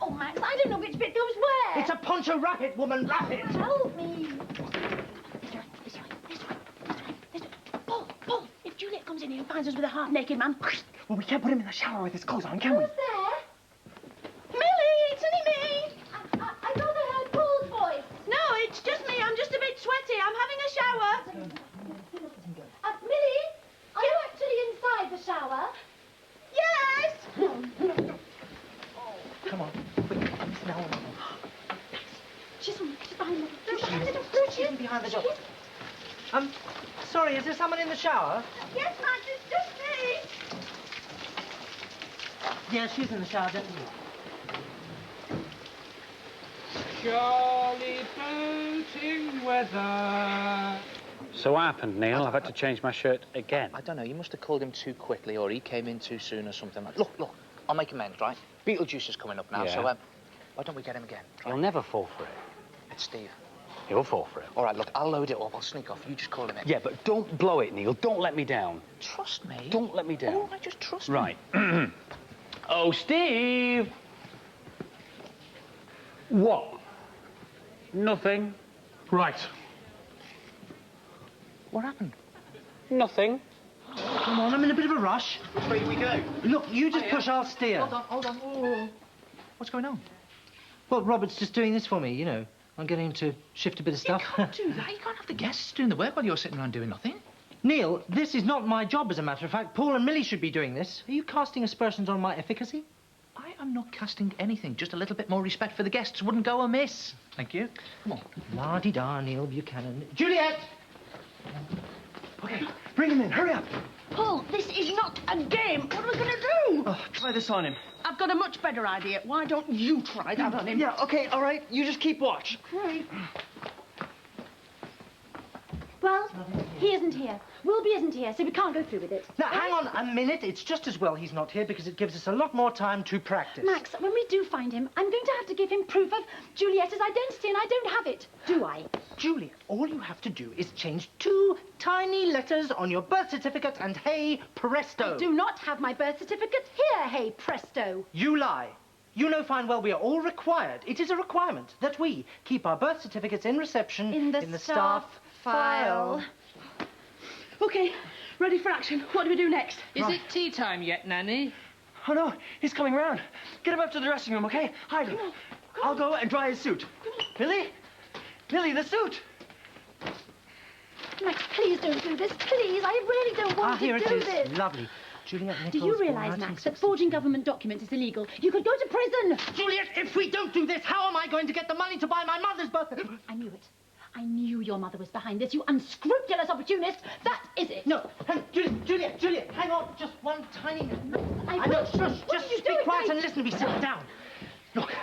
Oh, Max, I don't know which bit goes where. It's a poncho. Wrap it, woman, wrap it. Help me. comes in here and finds us with a half-naked man? Well, we can't put him in the shower with his clothes on, can we? Who's there? Millie, it's only me. I thought I heard Paul's voice. No, it's just me. I'm just a bit sweaty. I'm having a shower. Millie, are you actually inside the shower? Yes. Come on. Quick. Now. She's behind me. She's behind the door. Sorry, is there someone in the shower? Yes, Max, it's just me. Yeah, she's in the shower, definitely. Jolly boating weather. So what happened, Neil? I've had to change my shirt again. I don't know, you must have called him too quickly or he came in too soon or something like that. Look, I'll make amends, right? Beetlejuice is coming up now, Yeah. so why don't we get him again? He'll never fall for it. It's Steve. He'll fall for it. All right, look, I'll load it up. I'll sneak off. You just call him in. Yeah, but don't blow it, Neil. Don't let me down. Trust me. Don't let me down. All right, just trust me. Right. Oh, Steve! What? Nothing. Right. What happened? Nothing. Come on, I'm in a bit of a rush. Which way do we go? Look, you just push, I'll steer. Hold on. Oh. What's going on? Well, Robert's just doing this for me, you know. I'm getting him to shift a bit of stuff. You can't do that. You can't have the guests doing the work while you're sitting around doing nothing. Neil, this is not my job, as a matter of fact. Paul and Millie should be doing this. Are you casting aspersions on my efficacy? I am not casting anything. Just a little bit more respect for the guests wouldn't go amiss. Thank you. Come on. La-di-da, Neil Buchanan. Juliet! Okay, bring him in. Hurry up. Paul, this is not a game. What are we going to do? Oh, try this on him. I've got a much better idea. Why don't you try that on him? Yeah, okay, all right. You just keep watch. Okay. Well, he isn't here. Wilby isn't here, so we can't go through with it. Now, hang on a minute. It's just as well he's not here because it gives us a lot more time to practice. Max, when we do find him, I'm going to have to give him proof of Julieta's identity, and I don't have it, do I? Juliet, all you have to do is change 2 tiny letters on your birth certificate and hey, presto. I do not have my birth certificate here, hey, presto. You lie. You know fine well we are all required. It is a requirement that we keep our birth certificates in reception in the staff file. Okay, ready for action. What do we do next? Is it tea time yet, Nanny? Oh, no, he's coming round. Get him up to the dressing room, okay? Hide him. I'll go and dry his suit. Millie? Millie, the suit! Max, please don't do this. Please, I really don't want here to do it is. this. Lovely. Juliet Nichols. Do you realise, Max, that forging government documents is illegal? You could go to prison. Juliet, if we don't do this, how am I going to get the money to buy my mother's birthday? I knew it. I knew your mother was behind this, you unscrupulous opportunist. That is it. No, Juliet, hang on. Just one tiny minute. I know, will. shush, just be quiet and listen to me. Sit down. Look,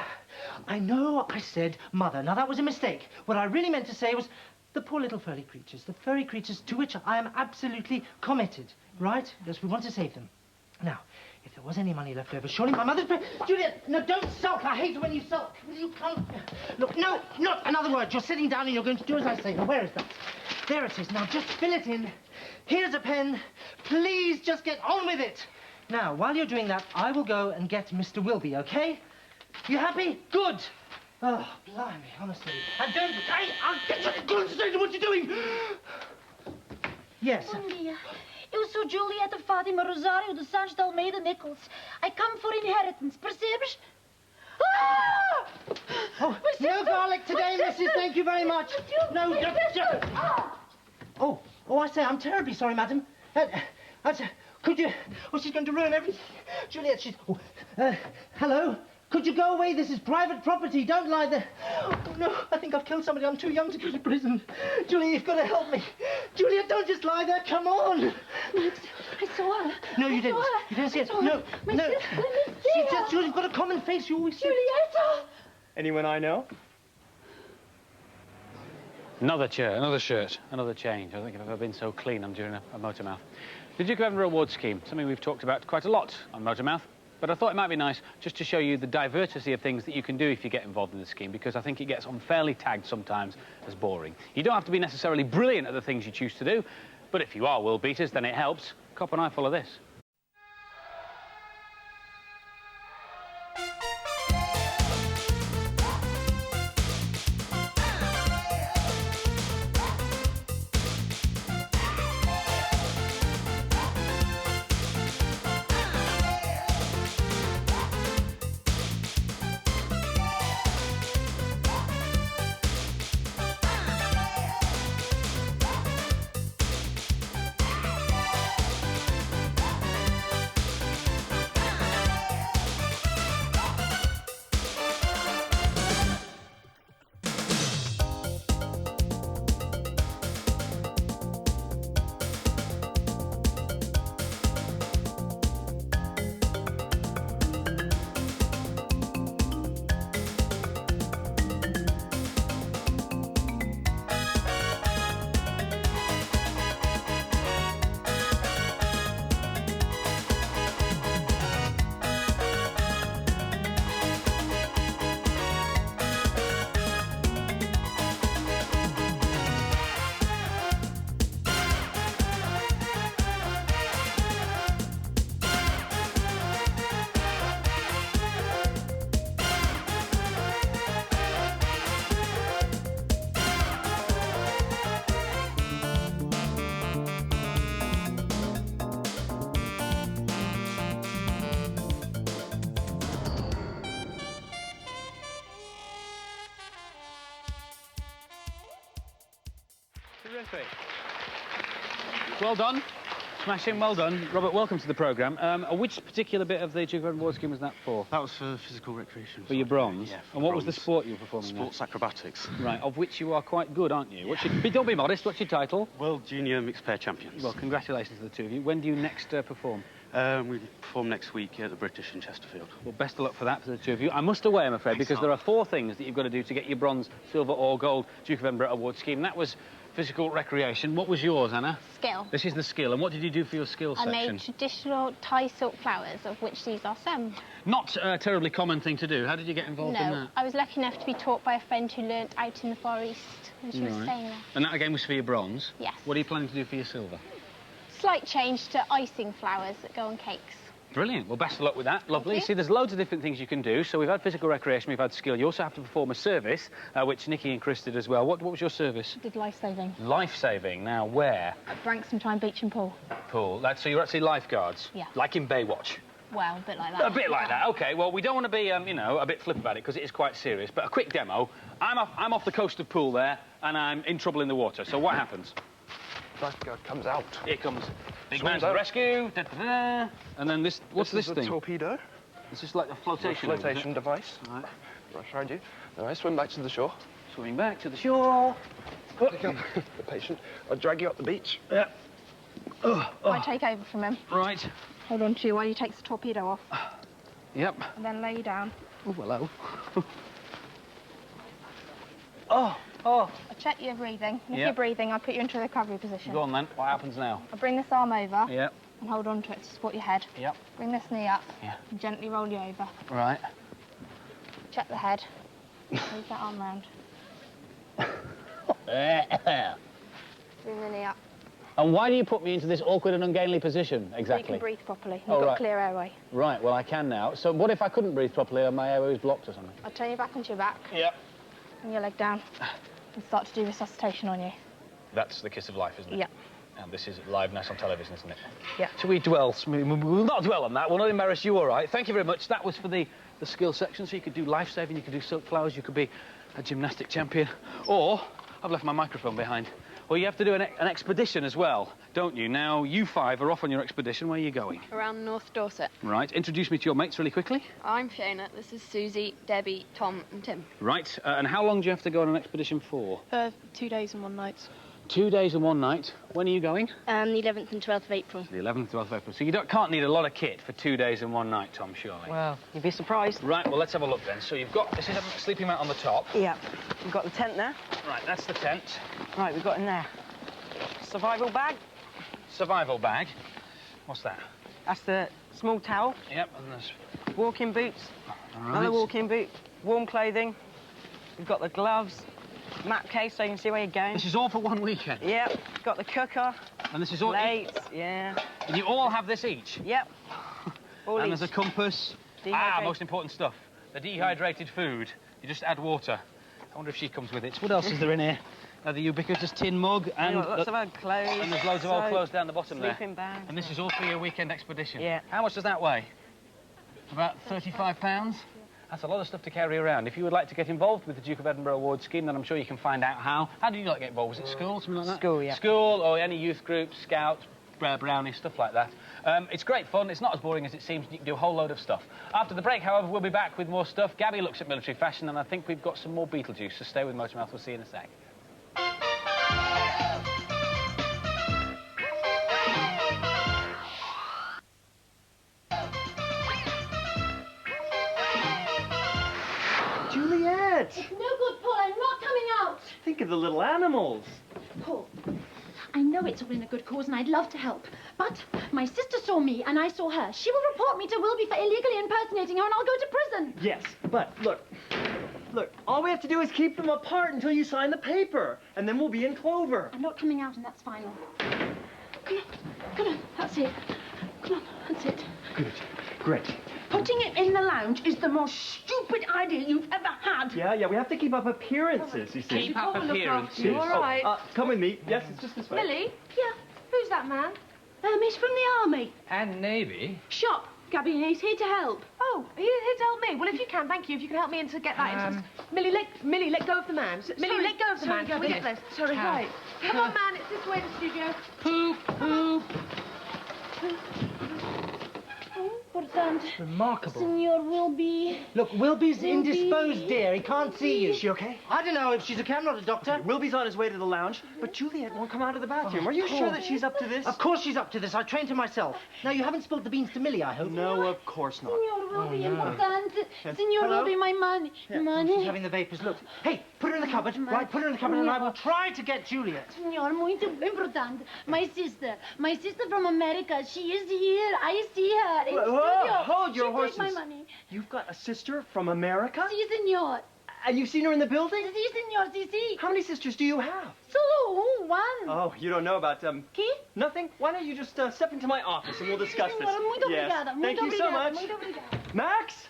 I know I said mother. Now, that was a mistake. What I really meant to say was the poor little furry creatures. The furry creatures to which I am absolutely committed. Right? Yes, we want to save them. Now, if there was any money left over, surely my mother's... Juliet, no, don't sulk. I hate it when you sulk. You can't... Look, no, not another word. You're sitting down and you're going to do as I say. Now, where is that? There it is. Now, just fill it in. Here's a pen. Please just get on with it. Now, while you're doing that, I will go and get Mr. Wilby, okay? You happy? Good. Oh, blimey, honestly. And don't... I'll get you to concentrate on what you're doing. Yes. Bom dia. Eu sou Julieta Fátima Rosário dos Santos de Almeida Nichols. I come for inheritance, percebes? Ah! Oh, no garlic today, Mrs. Thank you very much. No, just... Oh, I say, I'm terribly sorry, madam. Could you... Oh, she's going to ruin everything. Juliet, she's... Oh, hello? Could you go away? This is private property. Don't lie there. Oh, no, I think I've killed somebody. I'm too young to go to prison. Juliet, you've got to help me. Juliet, don't just lie there. Come on. Max, I saw her. No, you didn't. You didn't see it. No, no. You've got a common face. You always see. Julieta! Anyone I know? Another chair, another shirt, another change. I don't think I've ever been so clean. I'm doing a Motormouth. The Duke of Edinburgh Award Scheme, something we've talked about quite a lot on Motormouth. But I thought it might be nice just to show you the diversity of things that you can do if you get involved in the scheme, because I think it gets unfairly tagged sometimes as boring. You don't have to be necessarily brilliant at the things you choose to do, but if you are world beaters, then it helps. Cop an eyeful of this. Terrific. Well done. Smashing, well done. Robert, welcome to the programme. Which particular bit of the Duke of Edinburgh Award scheme was that for? That was for physical recreation. For your bronze? Yeah, and what was the sport you were performing Sports acrobatics. Right, of which you are quite good, aren't you? Don't be modest, what's your title? World Junior Mixed Pair Champions. Well, congratulations to the two of you. When do you next perform? We perform next week at the British in Chesterfield. Well, best of luck for that for the two of you. I must away, I'm afraid, because there are 4 things that you've got to do to get your bronze, silver or gold Duke of Edinburgh Award scheme. That was physical recreation. What was yours, Anna? Skill. This is the skill. And what did you do for your skill section? I made traditional Thai silk flowers, of which these are some. Not a terribly common thing to do. How did you get involved in that? I was lucky enough to be taught by a friend who learnt out in the forest when she was staying there. And that again was for your bronze? Yes. What are you planning to do for your silver? Slight change to icing flowers that go on cakes. Brilliant. Well, best of luck with that. Lovely. See, there's loads of different things you can do. So we've had physical recreation, we've had skill. You also have to perform a service, which Nikki and Chris did as well. What was your service? I did life-saving. Life-saving. Now, where? At Branksome Time Beach and Pool. Pool. So you're actually lifeguards? Yeah. Like in Baywatch? Well, a bit like that. A bit like that. OK, well, we don't want to be, you know, a bit flip about it, because it is quite serious. But a quick demo. I'm off the coast of Pool there, and I'm in trouble in the water. So what happens? Lifeguard comes out. Here comes big man to the rescue. Da, da, da. And then this, what's this thing? This is a torpedo. It's just like a flotation. Flotation device. Right. Right around you. All right, swim back to the shore. Swimming back to the shore. Pick up the patient. I'll drag you up the beach. Yeah. I take over from him. Right. Hold on to you while he takes the torpedo off. Yep. And then lay you down. Oh, hello. I'll check your breathing. And if Yep. you're breathing, I'll put you into a recovery position. Go on, then. What happens now? I'll bring this arm over. Yep. And hold on to it to support your head. Yep. Bring this knee up. Yeah. And gently roll you over. Right. Check the head. Move that arm round. Bring the knee up. And why do you put me into this awkward and ungainly position, So exactly? you can breathe properly. You've Oh, got right. a clear airway. Right, well, I can now. So what if I couldn't breathe properly and my airway was blocked or something? I'll turn you back onto your back. Yep. Bring your leg down. And start to do resuscitation on you. That's the kiss of life, isn't it? Yep. And this is live national television, isn't it? Yeah. So we will not dwell on that. We'll not embarrass you, all right? Thank you very much. That was for the skill section. So you could do life-saving, you could do silk flowers, you could be a gymnastic champion. Or, I've left my microphone behind. Or you have to do an expedition as well, don't you? Now, you 5 are off on your expedition. Where are you going? Around North Dorset. Right. Introduce me to your mates really quickly. I'm Fiona. This is Susie, Debbie, Tom and Tim. Right. And how long do you have to go on an expedition for? 2 days and 1 night. 2 days and 1 night. When are you going? The 11th and 12th of April. The 11th and 12th of April. So you can't need a lot of kit for 2 days and 1 night, Tom, surely? Well, you'd be surprised. Right, well, let's have a look then. So you've got... This is a sleeping mat on the top. Yeah. We've got the tent there. Right, that's the tent. Right, we've got in there. Survival bag. Survival bag. What's that? That's the small towel. Yep, and there's... Walking boots. All right. Another walking boot. Warm clothing. We've got the gloves. Map case so you can see where you're going. This is all for 1 weekend? Yep. Got the cooker. And this is all... Plates, yeah. And you all have this each? Yep. All and each. there's a compass. Most important stuff. The dehydrated food. You just add water. I wonder if she comes with it. What else is there in here? The ubiquitous tin mug and... Lots of old clothes. And there's loads of old clothes down the bottom there. Sleeping bags. And this is all for your weekend expedition? Yeah. How much does that weigh? About 35 pounds? That's a lot of stuff to carry around. If you would like to get involved with the Duke of Edinburgh Award scheme, then I'm sure you can find out how. How did you like to get involved? Was it school, something like that? School, yeah. School, or any youth group, scouts, brownies, stuff like that. It's great fun. It's not as boring as it seems. You can do a whole load of stuff. After the break, however, we'll be back with more stuff. Gabby looks at military fashion, and I think we've got some more Beetlejuice, so stay with Motormouth. We'll see you in a sec. Juliet! It's no good, Paul. I'm not coming out. Think of the little animals. Paul, I know it's all in a good cause and I'd love to help. But my sister saw me and I saw her. She will report me to Wilby for illegally impersonating her and I'll go to prison. Yes, but look, all we have to do is keep them apart until you sign the paper, and then we'll be in clover. I'm not coming out and that's final. Come on, that's it. Come on, that's it. Good, great. Putting it in the lounge is the most stupid idea you've ever had. Yeah, we have to keep up appearances, you see. Keep up appearances. You all right? Come with me. Yes, it's just this way. Millie? Yeah. Who's that man? He's from the army. And Navy? Shop. Gabby, and he's here to help. Oh, he's here to help me. Well, if you can, thank you. If you can help me and to get that into... Millie, let go of the man. Millie, let go of the man. Can we get this? Sorry, right. Come on, man. It's this way to the studio. Poop, poop. It's remarkable. Senor Wilby. Look, Wilby's indisposed, dear. He can't see you. Is she okay? I don't know if she's okay. I'm not a doctor. Okay, Wilby's on his way to the lounge, but Juliet won't come out of the bathroom. Are you sure that she's up to this? Of course she's up to this. I trained her myself. Now, you haven't spilled the beans to Millie, I hope. No, of course not. Senor Wilby, importante. Yes. Senor Hello? Wilby, my money. Yeah, Money. She's having the vapors. Look. Hey, put her in the cupboard. Right, put her in the cupboard, and I will try to get Juliet. Senor, muito importante. My sister from America. She is here. I see her. In studio. Hold your She horses. take my money. You've got a sister from America? Si, senor. And you've seen her in the building? Si, senor, si. How many sisters do you have? Solo one. Oh, you don't know about, ¿Qué? Nothing? Why don't you just step into my office and we'll discuss this? Senor, muito Yes. obrigada. Thank Muito you so obrigada, much. muito obrigada. Max?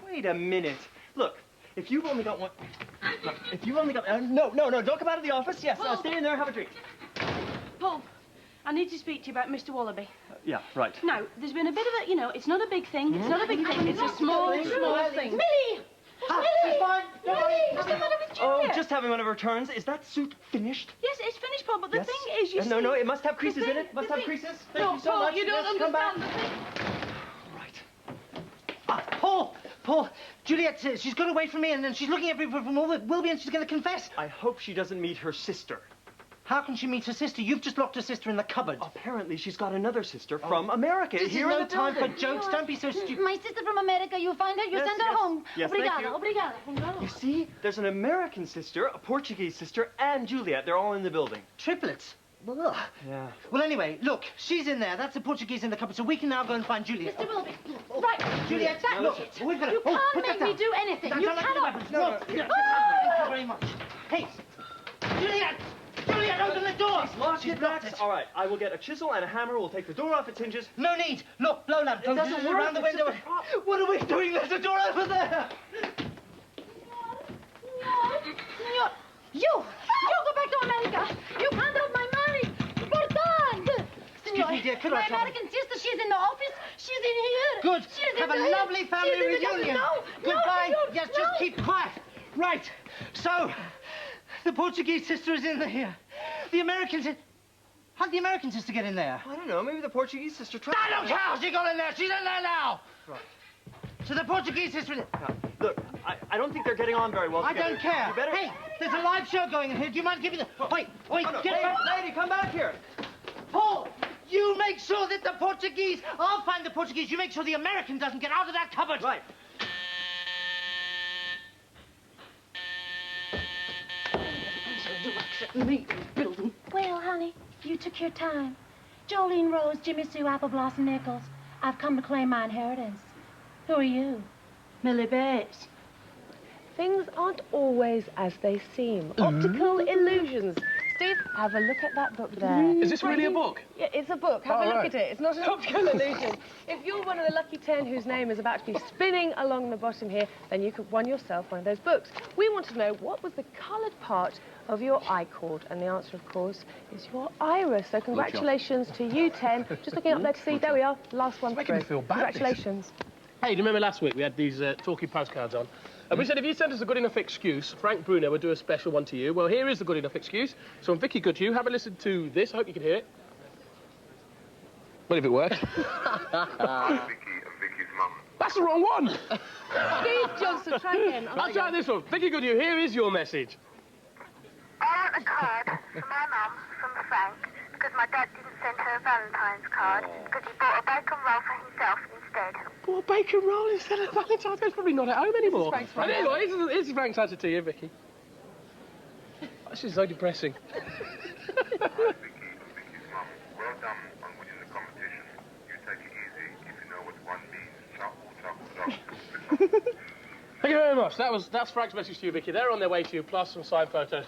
Wait a minute. Look, if you've only got one... Look, if you've only got... no, don't come out of the office. Yes, stay in there, have a drink. Paul, I need to speak to you about Mr. Wallaby. Yeah, right. Now, there's been a bit of a, it's not a big thing. It's not a big thing. It's a small thing. Millie! She's fine. Millie! What's the matter with Oh, Juliet? just having one of her turns. Is that suit finished? Yes, it's finished, Paul, but the Yes. thing is, you see... No, it must have creases the in it. Must have creases. Thank No, you so Paul, much. you don't Yes, come back. understand. Paul, Juliet, she's got away from me, and then she's looking everywhere from Wilby, and she's going to confess. I hope she doesn't meet her sister. How can she meet her sister? You've just locked her sister in the cupboard. Apparently, she's got another sister from America. This is here in no the time for building. jokes. Don't be so stupid. My sister from America, you find her, you Yes, send her yes. home. Yes, thank Obrigada, you. obrigada. You see, there's an American sister, a Portuguese sister, and Juliet. They're all in the building. Triplets. Ugh. Yeah. Well, anyway, look, she's in there. That's the Portuguese in the cupboard, so we can now go and find Juliet. Mr. Wilby, right, Juliet, that's look, it. we've got to... You can't put that make me down. do anything. Don't You let me cannot. weapons. No. Thank you very much. Hey, Juliet, open the door. She's blocked it. All right, I will get a chisel and a hammer. We'll take the door off its hinges. No need. Look, blow lamp. It doesn't work. Around the It's window. just a prop. What are we doing? There's a door over there. Senor, you go back to America. You can't have my money. Importante. Excuse me, dear, could I My trouble- American sister, she's in the office. She's in here. Good. She's Have in a here. lovely family She's in the reunion. No, Goodbye. No, Yes, no. just keep quiet. Right. So, the Portuguese sister is in here. The American sister... How'd the American sister get in there? I don't know. Maybe the Portuguese sister tried. I don't care how she got in there. She's in there now. Right. So the Portuguese sister... Now, look, I don't think they're getting on very well I together. don't care. You better... Hey, there's a live show going in here. Do you mind giving the... Wait, Oh, no. get Hey, back. lady, come back here. Paul, you make sure that the Portuguese... I'll find the Portuguese. You make sure the American doesn't get out of that cupboard. Right. Well, honey, you took your time. Jolene Rose, Jimmy Sue, Apple Blossom Nichols. I've come to claim my inheritance. Who are you? Millie Bates. Things aren't always as they seem. Optical illusions. Steve, have a look at that book there. Is this really a book? Yeah, it's a book. Have a look right. at it. It's not an optical illusion. If you're one of the lucky 10 whose name is about to be spinning along the bottom here, then you could win yourself one of those books. We want to know what was the coloured part of your eye cord, and the answer, of course, is your iris. So congratulations to you 10. Just looking up there to see. There we are. Last one making me through. feel bad, this. Congratulations. Hey, do you remember last week we had these talking postcards on? And we said if you sent us a good enough excuse, Frank Bruno would do a special one to you. Well, here is the good enough excuse. So, Vicky Goodhue, have a listen to this. I hope you can hear it. Well, if it works. Vicky and Vicky's mum. That's the wrong one. Steve Johnson, try again. I'll try this one. Vicky Goodhue, here is your message. I want a card for my mum from Frank because my dad didn't send her a Valentine's card because he bought a bacon roll for himself instead. Well, bacon roll instead of Valentine's Day's probably not at home anymore. Frank's And anyway, here's Frank's answer to you, Vicky. This is so depressing. Vicky and Vicky's mum, well done on winning the competition. You take it easy if you know what one means. Chuckle, chuckle, chuckle. Thank you very much. That's Frank's message to you, Vicky. They're on their way to you, plus some signed photos.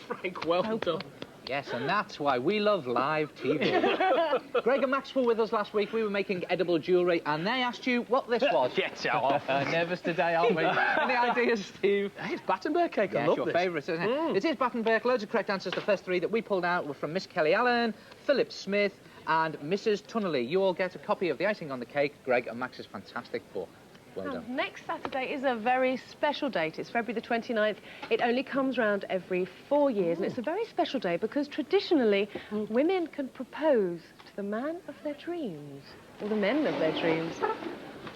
Frank, well done. Yes, and that's why we love live TV. Greg and Max were with us last week. We were making edible jewellery, and they asked you what this was. Get off. Nervous today, aren't we? Any ideas, Steve? Hey, it's Battenberg cake. I Yeah, love it's your this. favourite, isn't it? It is Battenberg. Loads of correct answers. The first three that we pulled out were from Miss Kelly Allen, Philip Smith, And Mrs. Tunnelly, you all get a copy of The Icing on the Cake, Greg and Max's fantastic book. Well done. Next Saturday is a very special date. It's February the 29th. It only comes round every 4 years, and it's a very special day because traditionally women can propose to the man of their dreams, or the men of their dreams.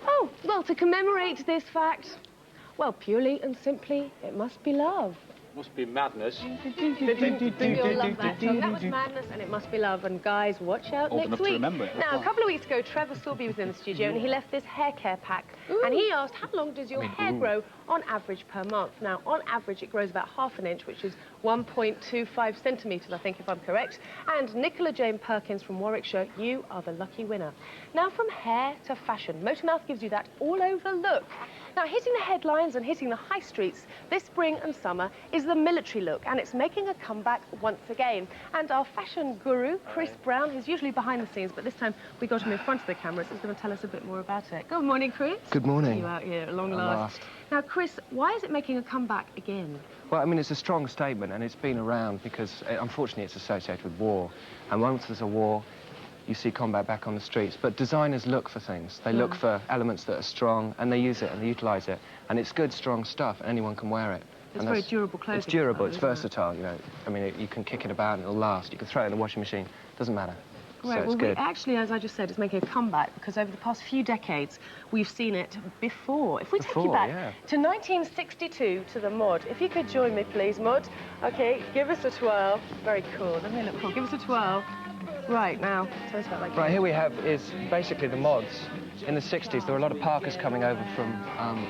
Oh, well, to commemorate this fact, well, purely and simply, it must be love. Must be madness. You'll love that. So that was madness, and it must be love. And guys, watch out Old next enough to week. remember it. Now, a couple of weeks ago, Trevor Sorby was in the studio, and he left this hair care pack. And he asked, how long does your hair grow on average per month? Now, on average, it grows about ½ an inch, which is 1.25 centimetres, I think, if I'm correct. And Nicola Jane Perkins from Warwickshire, you are the lucky winner. Now, from hair to fashion, Motormouth gives you that all-over look. Now, hitting the headlines and hitting the high streets this spring and summer is the military look, and it's making a comeback once again. And our fashion guru, Chris Brown, who's usually behind the scenes, but this time we got him in front of the cameras, so he's going to tell us a bit more about it. Good morning, Chris. Good morning. You out here at long last. Now, Chris, why is it making a comeback again? Well, I mean, it's a strong statement, and it's been around because, unfortunately, it's associated with war. And once there's a war, you see combat back on the streets. But designers look for things. They look for elements that are strong, and they use it and they utilise it. And it's good, strong stuff, and anyone can wear it. It's very durable clothing. It's durable, it's isn't it? versatile, you know. I mean, you can kick it about and it'll last. You can throw it in the washing machine, doesn't matter. Right, So well, it's good. actually, as I just said, it's making a comeback because over the past few decades, we've seen it before. If we take you back to 1962 to the mod, if you could join me, please, mod. OK, give us a twirl. Very cool. Doesn't it look cool? Give us a twirl. Right, now, tell us about like... Right, here we have is basically the mods. In the 60s, there were a lot of Parkers coming over from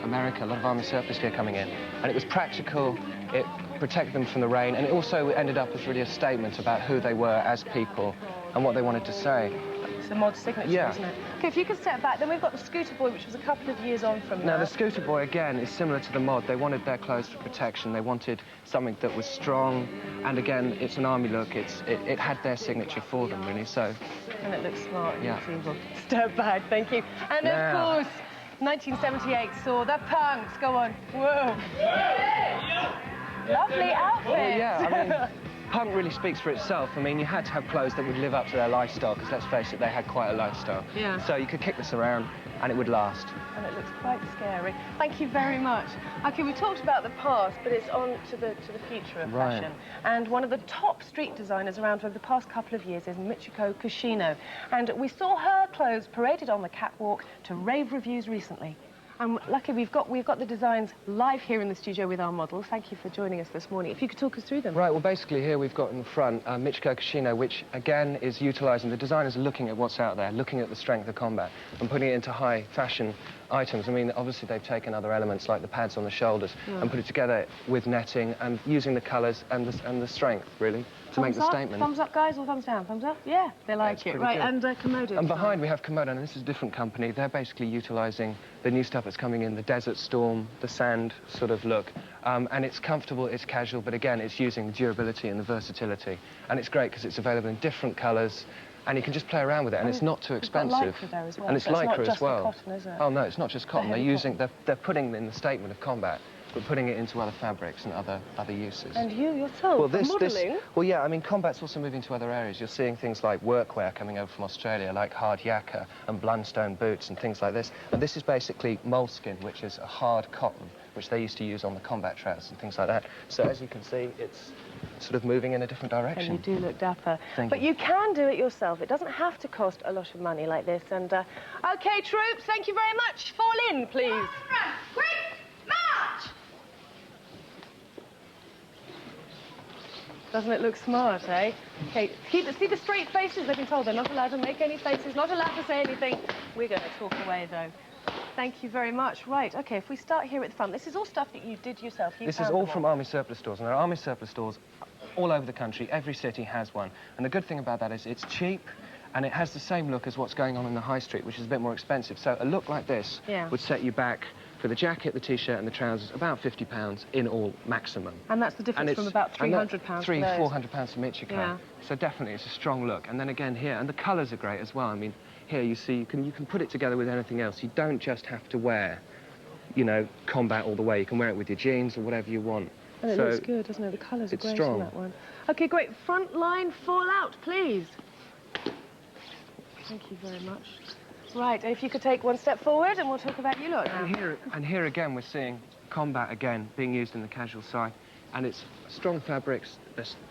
America, a lot of Army surplus gear coming in. And it was practical, it protected them from the rain, and it also ended up as really a statement about who they were as people and what they wanted to say. It's a mod signature, Yeah. isn't it? OK, if you could step back, then we've got the Scooter Boy, which was a couple of years on from Now, that. the Scooter Boy, again, is similar to the mod. They wanted their clothes for protection. They wanted something that was strong. And again, it's an army look. It had their signature for them, really, so... And it looks smart and Yeah. looks evil. Step back, thank you. And of course, 1978 saw the punks. Go on. Whoa. Lovely outfit. Well, yeah, I mean, punk really speaks for itself. I mean, you had to have clothes that would live up to their lifestyle, because let's face it, they had quite a lifestyle. Yeah. So you could kick this around and it would last. And it looks quite scary. Thank you very much. OK, we talked about the past, but it's on to the future of Right. fashion. And one of the top street designers around over the past couple of years is Michiko Kushino. And we saw her clothes paraded on the catwalk to rave reviews recently. And luckily, we've got the designs live here in the studio with our models. Thank you for joining us this morning. If you could talk us through them. Right, well, basically here we've got in front Michiko Kushino, which, again, is utilising... The designers are looking at what's out there, looking at the strength of combat and putting it into high fashion items. I mean, obviously, they've taken other elements like the pads on the shoulders and put it together with netting and using the colours and the strength, really, to make the statement. Thumbs up, guys, or thumbs down? Thumbs up? Yeah, they like it. Right, good. and Komodo. And behind we have Komodo, and this is a different company. They're basically utilising the new stuff that's coming in, the Desert Storm, the sand sort of look. And it's comfortable, it's casual, but again, it's using the durability and the versatility. And it's great because it's available in different colours, and you can just play around with it, and it's not too expensive. Lycra there as well. And it's So it's not Lycra just as well. the cotton, is it? Oh no, it's not just cotton. heavy They're putting in the statement of combat, but putting it into other fabrics and other uses. And you yourself, Well, modelling? Well, yeah, I mean, combat's also moving to other areas. You're seeing things like workwear coming over from Australia, like hard yakka and blundstone boots and things like this. And this is basically moleskin, which is a hard cotton, which they used to use on the combat trousers and things like that. So, as you can see, it's sort of moving in a different direction. And you do look dapper. Thank but you. you can do it yourself. It doesn't have to cost a lot of money like this. And, OK, troops, thank you very much. Fall in, please. Quick, march! Doesn't it look smart, eh? OK, see the straight faces? They've been told they're not allowed to make any faces, not allowed to say anything. We're going to talk away, though. Thank you very much. Right, OK, if we start here at the front, this is all stuff that you did yourself. This is all from Army surplus stores, and there are Army surplus stores all over the country. Every city has one. And the good thing about that is it's cheap, and it has the same look as what's going on in the high street, which is a bit more expensive. So a look like this would set you back, for the jacket, the T-shirt and the trousers, about £50 in all, maximum. And that's the difference from about £300 £400 for Michiko. Yeah. So definitely it's a strong look. And then again here, and the colours are great as well. I mean, here you see, you can put it together with anything else. You don't just have to wear, you know, combat all the way. You can wear it with your jeans or whatever you want. And it looks good, doesn't it? The colours are it's great strong. on that one. OK, great. Front line, fall out, please. Thank you very much. Right, if you could take one step forward and we'll talk about you lot now. And here again, we're seeing combat again being used in the casual side. And it's strong fabrics,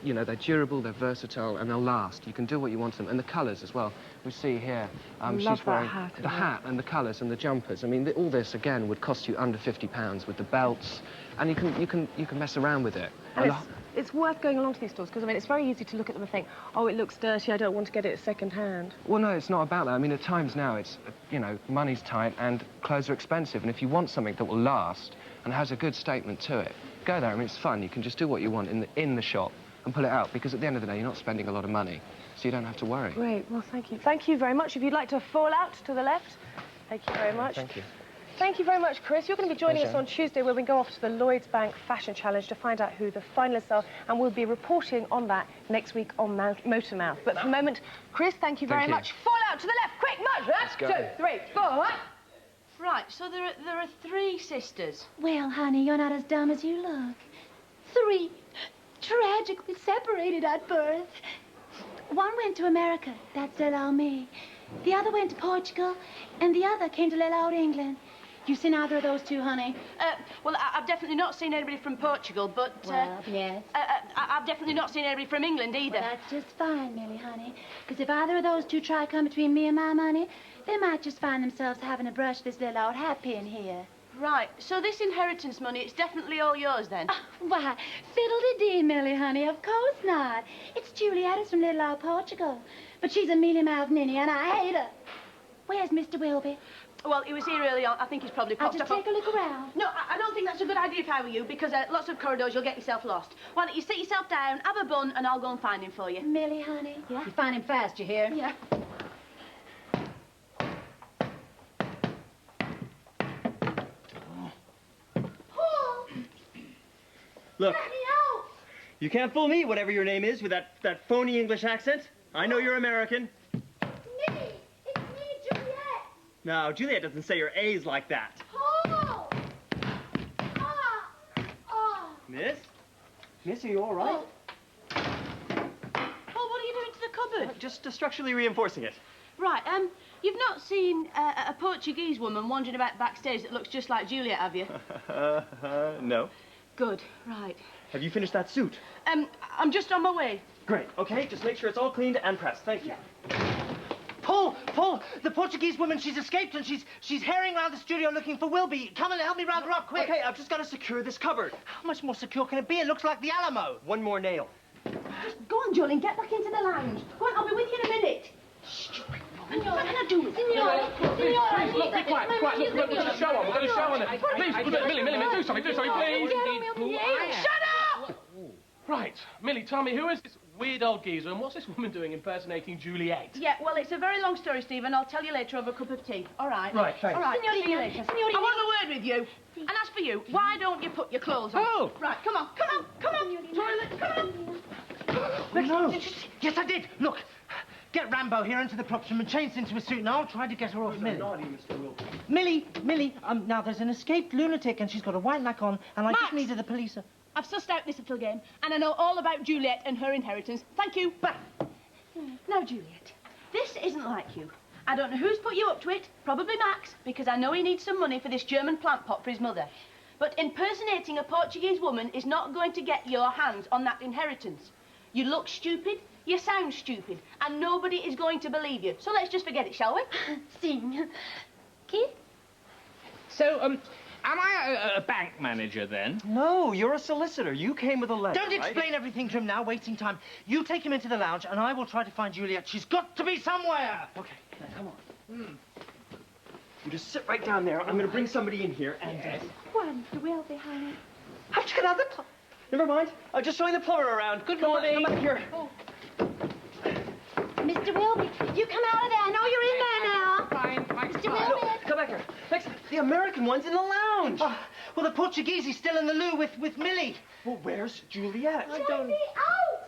you know, they're durable, they're versatile, and they'll last. You can do what you want to them. And the colours as well. We see here, she's wearing the hat and the colours and the jumpers. I mean, all this, again, would cost you under £50 with the belts. And you can mess around with it. And it's worth going along to these stores, because, I mean, it's very easy to look at them and think, oh, it looks dirty, I don't want to get it second-hand. Well, no, it's not about that. I mean, at times now, it's, you know, money's tight and clothes are expensive. And if you want something that will last and has a good statement to it, go there. I mean, it's fun. You can just do what you want in the shop and pull it out, because at the end of the day, you're not spending a lot of money, so you don't have to worry. Great. Well, thank you. Thank you very much. If you'd like to fall out to the left, thank you very much. Thank you. Thank you very much, Chris. You're going to be joining us on Tuesday, where we go off to the Lloyds Bank Fashion Challenge to find out who the finalists are, and we'll be reporting on that next week on Motormouth. But for the moment, Chris, thank you very much. Fall out to the left, quick, march! Let's go. 2, 3, 4. Right, so there are 3 sisters. Well, honey, you're not as dumb as you look. 3 tragically separated at birth. One went to America, that's little old me. The other went to Portugal, and the other came to little old England. You seen either of those 2, honey? Well, I've definitely not seen anybody from Portugal, but... Well, yes. I've definitely not seen anybody from England either. Well, that's just fine, Millie, honey. Because if either of those 2 try to come between me and my money, they might just find themselves having a brush this little old hat pin here. Right, so this inheritance money, it's definitely all yours, then? Why, fiddle-de-dee, Millie, honey, of course not. It's Juliet from little old Portugal. But she's a mealy-mouthed ninny, and I hate her. Where's Mr. Wilby? Well, he was here early on. I think he's probably popped I'll just up. take a look around. No, I don't think that's a good idea if I were you, because lots of corridors, you'll get yourself lost. Why don't you sit yourself down, have a bun, and I'll go and find him for you. Millie, honey. Yeah? You find him fast, you hear? Yeah. Look, you can't fool me, whatever your name is, with that phony English accent. I know you're American. Me! It's me, Juliet! No, Juliet doesn't say your A's like that. Paul! Miss? Miss, are you all right? Oh, what are you doing to the cupboard? Just structurally reinforcing it. Right, you've not seen a Portuguese woman wandering about backstage that looks just like Juliet, have you? No. Good, right. Have you finished that suit? I'm just on my way. Great, okay, just make sure it's all cleaned and pressed. Thank you. Paul, the Portuguese woman, she's escaped and she's herring around the studio looking for Wilby. Come and help me round her up, quick. Okay, I've just got to secure this cupboard. How much more secure can it be? It looks like the Alamo. One more nail. Just go on, Julian, get back into the lounge. Go on, I'll be with you in a minute. What can I do? Signora, Please, look, be quiet, quiet. Look, we've got a show on. We've got a show on. Please, Millie, do something, please. Shut up! Right, Millie, tell me, who is this weird old geezer, and what's this woman doing impersonating Juliet? Yeah, well, it's a very long story, Stephen. I'll tell you later over a cup of tea. All right? Right, thanks. All right, Signorina, see you later. Signorina. I want a word with you. And as for you, why don't you put your clothes on? Oh! Right, come on. Toilet, come on. No. Yes, I did. Look, get Rambo here into the props room and change into a suit, and I'll try to get her off Millie. Naughty, Mr. Wilson. Millie, now there's an escaped lunatic, and she's got a white knack on, and I Max! just needed the police. I've sussed out this little game, and I know all about Juliet and her inheritance. Thank you. Bye. Now, Juliet, this isn't like you. I don't know who's put you up to it, probably Max, because I know he needs some money for this German plant pot for his mother. But impersonating a Portuguese woman is not going to get your hands on that inheritance. You look stupid, you sound stupid, and nobody is going to believe you. So let's just forget it, shall we? Sing. Kid? So, am I a bank manager then? No, you're a solicitor. You came with a letter, Don't explain everything to him now, wasting time. You take him into the lounge, and I will try to find Juliet. She's got to be somewhere. Okay, now, come on. You just sit right down there. I'm going to bring somebody in here, and... One, Mr. Wilby, honey. How'd you get out of the... Never mind. I'm just showing the plumber around. Good morning. Come back here. Oh. Mr. Wilby, you come out of there. I know you're in there now. Fine. Mr. Wilby. No, come back here. Next, the American one's in the lounge. Well, the Portuguese is still in the loo with Millie. Well, where's Juliet? Let me out!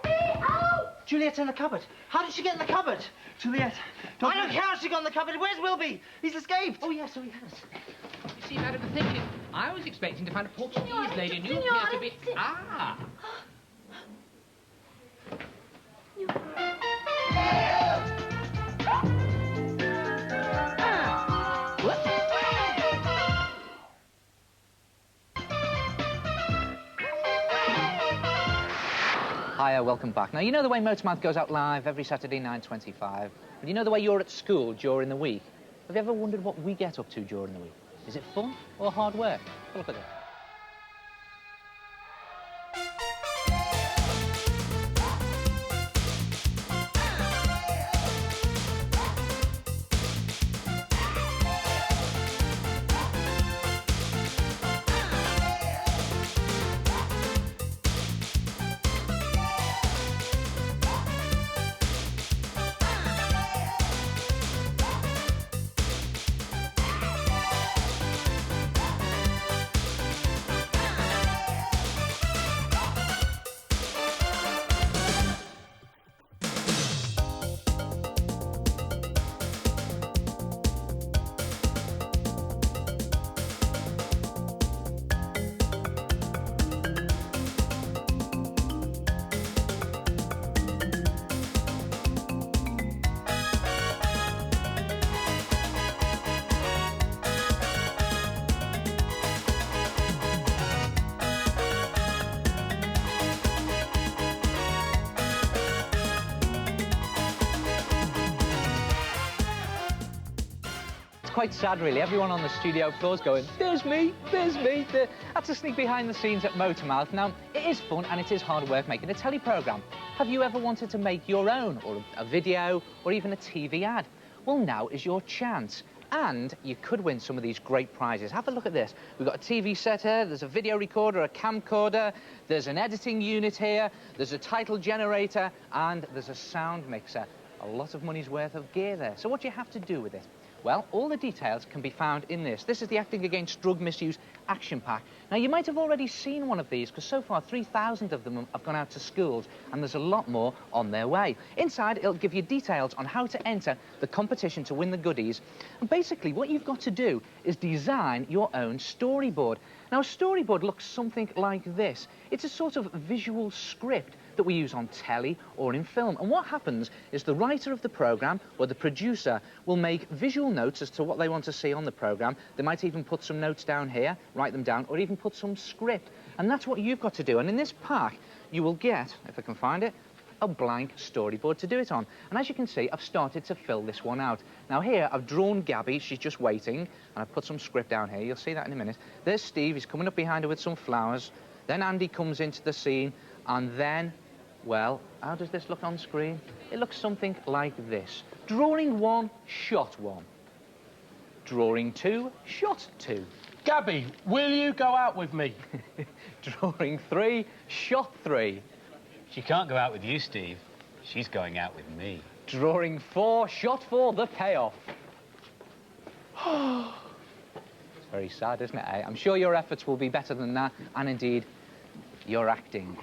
Let me out! Juliet's in the cupboard. How did she get in the cupboard? Juliet, I don't care how she got in the cupboard. Where's Wilby? He's escaped. Oh, yes, so he has. You see, Madam, the thing is, I was expecting to find a Portuguese lady, and you appear to be... Ah! Hiya, welcome back. Now, you know the way Motormouth goes out live every Saturday, 9:25? But you know the way you're at school during the week? Have you ever wondered what we get up to during the week? Is it fun or hard work? Have a look at this. Quite sad, really. Everyone on the studio floor's going, there's me, there's me. That's a sneak behind the scenes at Motormouth. Now, it is fun and it is hard work making a telly programme. Have you ever wanted to make your own, or a video, or even a TV ad? Well, now is your chance. And you could win some of these great prizes. Have a look at this. We've got a TV set here, there's a video recorder, a camcorder, there's an editing unit here, there's a title generator, and there's a sound mixer. A lot of money's worth of gear there. So what do you have to do with it? Well, all the details can be found in this. This is the Acting Against Drug Misuse Action Pack. Now, you might have already seen one of these, because so far 3,000 of them have gone out to schools, and there's a lot more on their way. Inside, it'll give you details on how to enter the competition to win the goodies. And basically, what you've got to do is design your own storyboard. Now, a storyboard looks something like this. It's a sort of visual script that we use on telly or in film. And what happens is the writer of the programme or the producer will make visual notes as to what they want to see on the programme. They might even put some notes down here, write them down, or even put some script. And that's what you've got to do. And in this pack, you will get, if I can find it, a blank storyboard to do it on. And as you can see, I've started to fill this one out. Now here, I've drawn Gabby, she's just waiting, and I've put some script down here. You'll see that in a minute. There's Steve, he's coming up behind her with some flowers. Then Andy comes into the scene, and then, well, how does this look on screen? It looks something like this. Drawing 1, shot 1. Drawing 2, shot 2. Gabby, will you go out with me? Drawing 3, shot 3. She can't go out with you, Steve. She's going out with me. Drawing 4, shot 4, the payoff. It's very sad, isn't it, eh? I'm sure your efforts will be better than that, and indeed, your acting.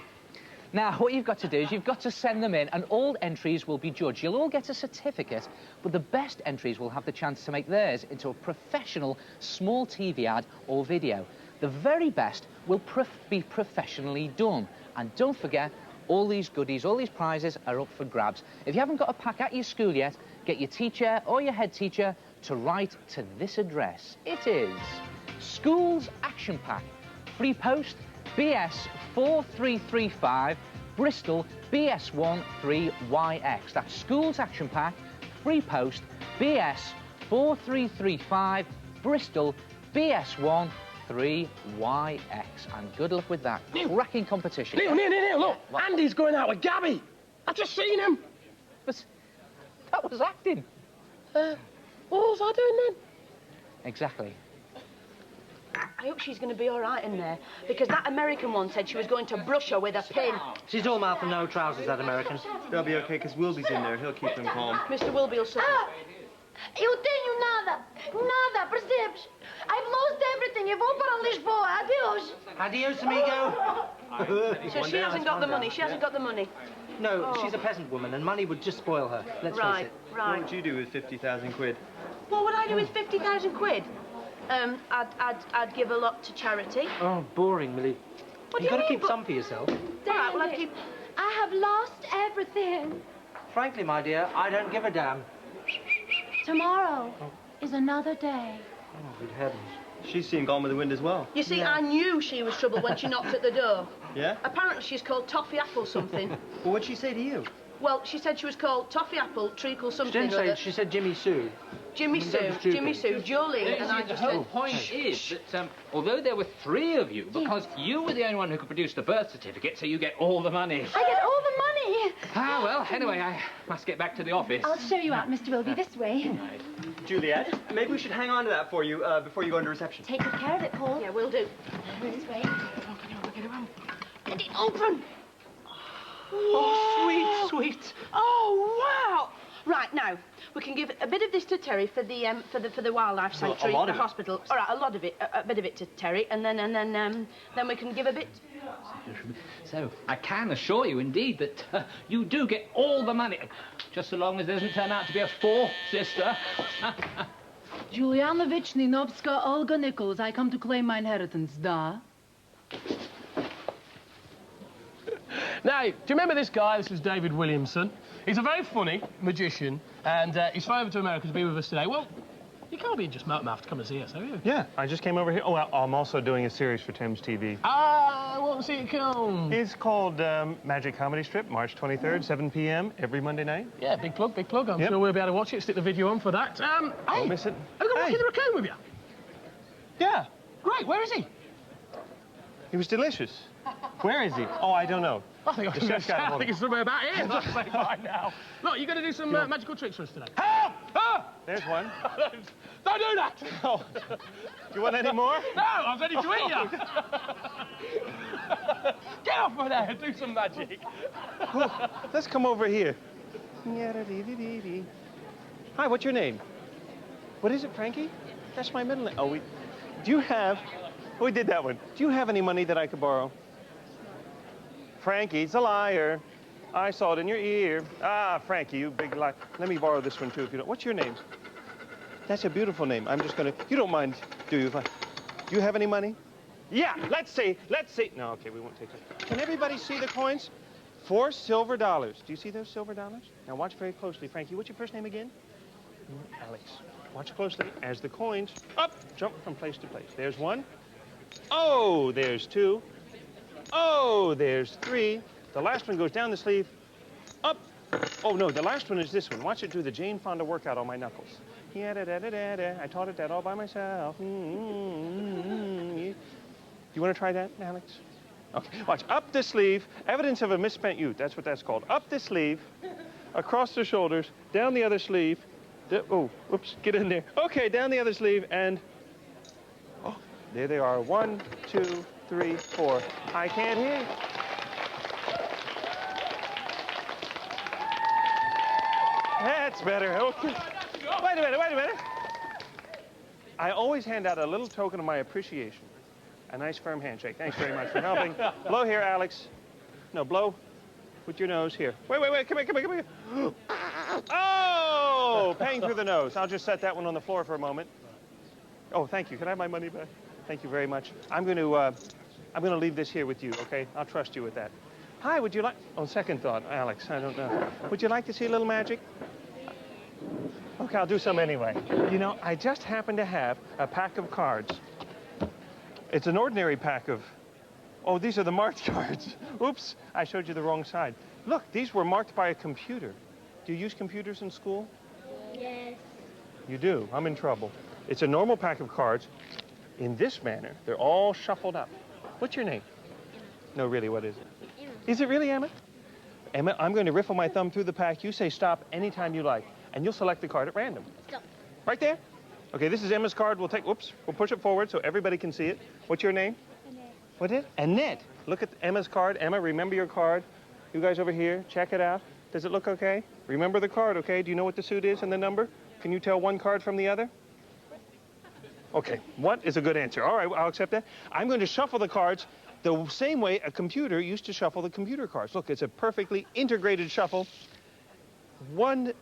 Now, what you've got to do is you've got to send them in, and all entries will be judged. You'll all get a certificate, but the best entries will have the chance to make theirs into a professional small TV ad or video. The very best will be professionally done. And don't forget, all these goodies, all these prizes are up for grabs. If you haven't got a pack at your school yet, get your teacher or your head teacher to write to this address. It is Schools Action Pack, Free Post, BS 4335, Bristol BS 13YX. That's Schools Action Pack, Free Post, BS 4335, Bristol BS 13YX. And good luck with that. Cracking competition. Neil, look! What? Andy's going out with Gabby! I've just seen him! But that was acting. What was I doing then? Exactly. I hope she's going to be all right in there, because that American one said she was going to brush her with a pin. She's all mouth and no trousers, that American. They'll be okay, because Wilby's in there. He'll keep them calm. Mr. Wilby will settle. Eu tenho nada. Nada, percebes? I've lost everything. Eu vou para Lisboa. Adeus. Adios, amigo. So she hasn't got the money. She hasn't got the money. No, she's a peasant woman, and money would just spoil her. Let's face it. Right. What would you do with 50,000 quid? What would I do with 50,000 quid? I'd give a lot to charity. Oh, boring, Millie. You've got to keep some for yourself. All right, well, I have lost everything. Frankly, my dear, I don't give a damn. Tomorrow is another day. Oh, good heavens. She's seen Gone with the Wind as well. You see, I knew she was trouble when she knocked at the door. Yeah? Apparently she's called Toffee Apple something. Well, what'd she say to you? Well, she said she was called Toffee Apple Treacle She something. didn't say, she said Jimmy Sue. Jimmy Sue, Jolene, and I The just whole said... point is that although there were 3 of you, because you were the only one who could produce the birth certificate, so you get all the money. I get all the money. Ah, well, anyway, I must get back to the office. I'll show you out, Mr. Wilby, this way. Juliet, maybe we should hang on to that for you before you go into reception. Take good care of it, Paul. Yeah, will do. This way. Get it open! Oh, sweet, sweet. Oh, wow! Right, now, we can give a bit of this to Terry for the wildlife sanctuary, lot the of it. hospital. All right, a lot of it, a bit of it to Terry, and then we can give a bit... So, I can assure you, indeed, that you do get all the money, just so long as there doesn't turn out to be a 4th sister. Julianovich Ninovska Olga Nichols. I come to claim my inheritance, da. Now, do you remember this guy? This is David Williamson. He's a very funny magician, and he's flown over to America to be with us today. Well, you can't be just Motormouth to come and see us, have you? Yeah, I just came over here. Oh, well, I'm also doing a series for Tim's TV. Ah, what's it called? It's called Magic Comedy Strip, March 23rd, 7 p.m. every Monday night. Yeah, big plug, big plug. I'm sure we'll be able to watch it, stick the video on for that. Don't miss it. Have you got Rocky the Raccoon with you? Yeah. Great, where is he? He was delicious. Where is he? Oh, I don't know. I think The chef got I hold think of it's somewhere about here. I'll say by now. Look, you're going to do some magical tricks for us today. Help! Ah! There's one. Don't do that! Oh. Do you want any more? No, I'm ready to eat you. Get off of there, do some magic. Let's come over here. Hi, what's your name? What is it, Frankie? That's my middle name. Oh, do you have... We did that one. Do you have any money that I could borrow? Frankie's a liar. I saw it in your ear. Ah, Frankie, you big liar. Let me borrow this one, too, if you don't. What's your name? That's a beautiful name. I'm just going to... You don't mind, do you? Do you have any money? Yeah, let's see. No, okay, we won't take it. Can everybody see the coins? 4 silver dollars. Do you see those silver dollars? Now, watch very closely. Frankie, what's your first name again? Alex. Watch closely as the coins jump from place to place. There's 1. Oh, there's 2. Oh, there's 3. The last one goes down the sleeve, up. Oh, no, the last one is this one. Watch it do the Jane Fonda workout on my knuckles. I taught it that all by myself. You want to try that, Alex? Okay, watch. Up the sleeve, evidence of a misspent youth. That's what that's called. Up the sleeve, across the shoulders, down the other sleeve. Oh, whoops, get in there. Okay, down the other sleeve, and... Oh, there they are. 1, 2, 3, 4. I can't hear you. That's better. Okay. Wait a minute. I always hand out a little token of my appreciation. A nice firm handshake. Thanks very much for helping. Blow here, Alex. No, blow with your nose here. Wait. Come here. Oh, paying through the nose. I'll just set that one on the floor for a moment. Oh, thank you. Can I have my money back? Thank you very much. I'm going to leave this here with you, okay? I'll trust you with that. Hi, would you like... On second thought, Alex, I don't know. Would you like to see a little magic? Okay, I'll do some anyway. You know, I just happen to have a pack of cards. It's an ordinary pack of... Oh, these are the marked cards. Oops, I showed you the wrong side. Look, these were marked by a computer. Do you use computers in school? Yes. You do. I'm in trouble. It's a normal pack of cards. In this manner, they're all shuffled up. What's your name? No, really, what is it? Emma. Is it really Emma? Emma, I'm going to riffle my thumb through the pack. You say stop anytime you like, and you'll select the card at random. Stop. Right there? Okay, this is Emma's card. We'll push it forward so everybody can see it. What's your name? Annette. What is it? Annette. Look at Emma's card. Emma, remember your card. You guys over here, check it out. Does it look okay? Remember the card, okay? Do you know what the suit is and the number? Can you tell one card from the other? Okay, what is a good answer? All right, I'll accept that. I'm going to shuffle the cards the same way a computer used to shuffle the computer cards. Look, it's a perfectly integrated shuffle. One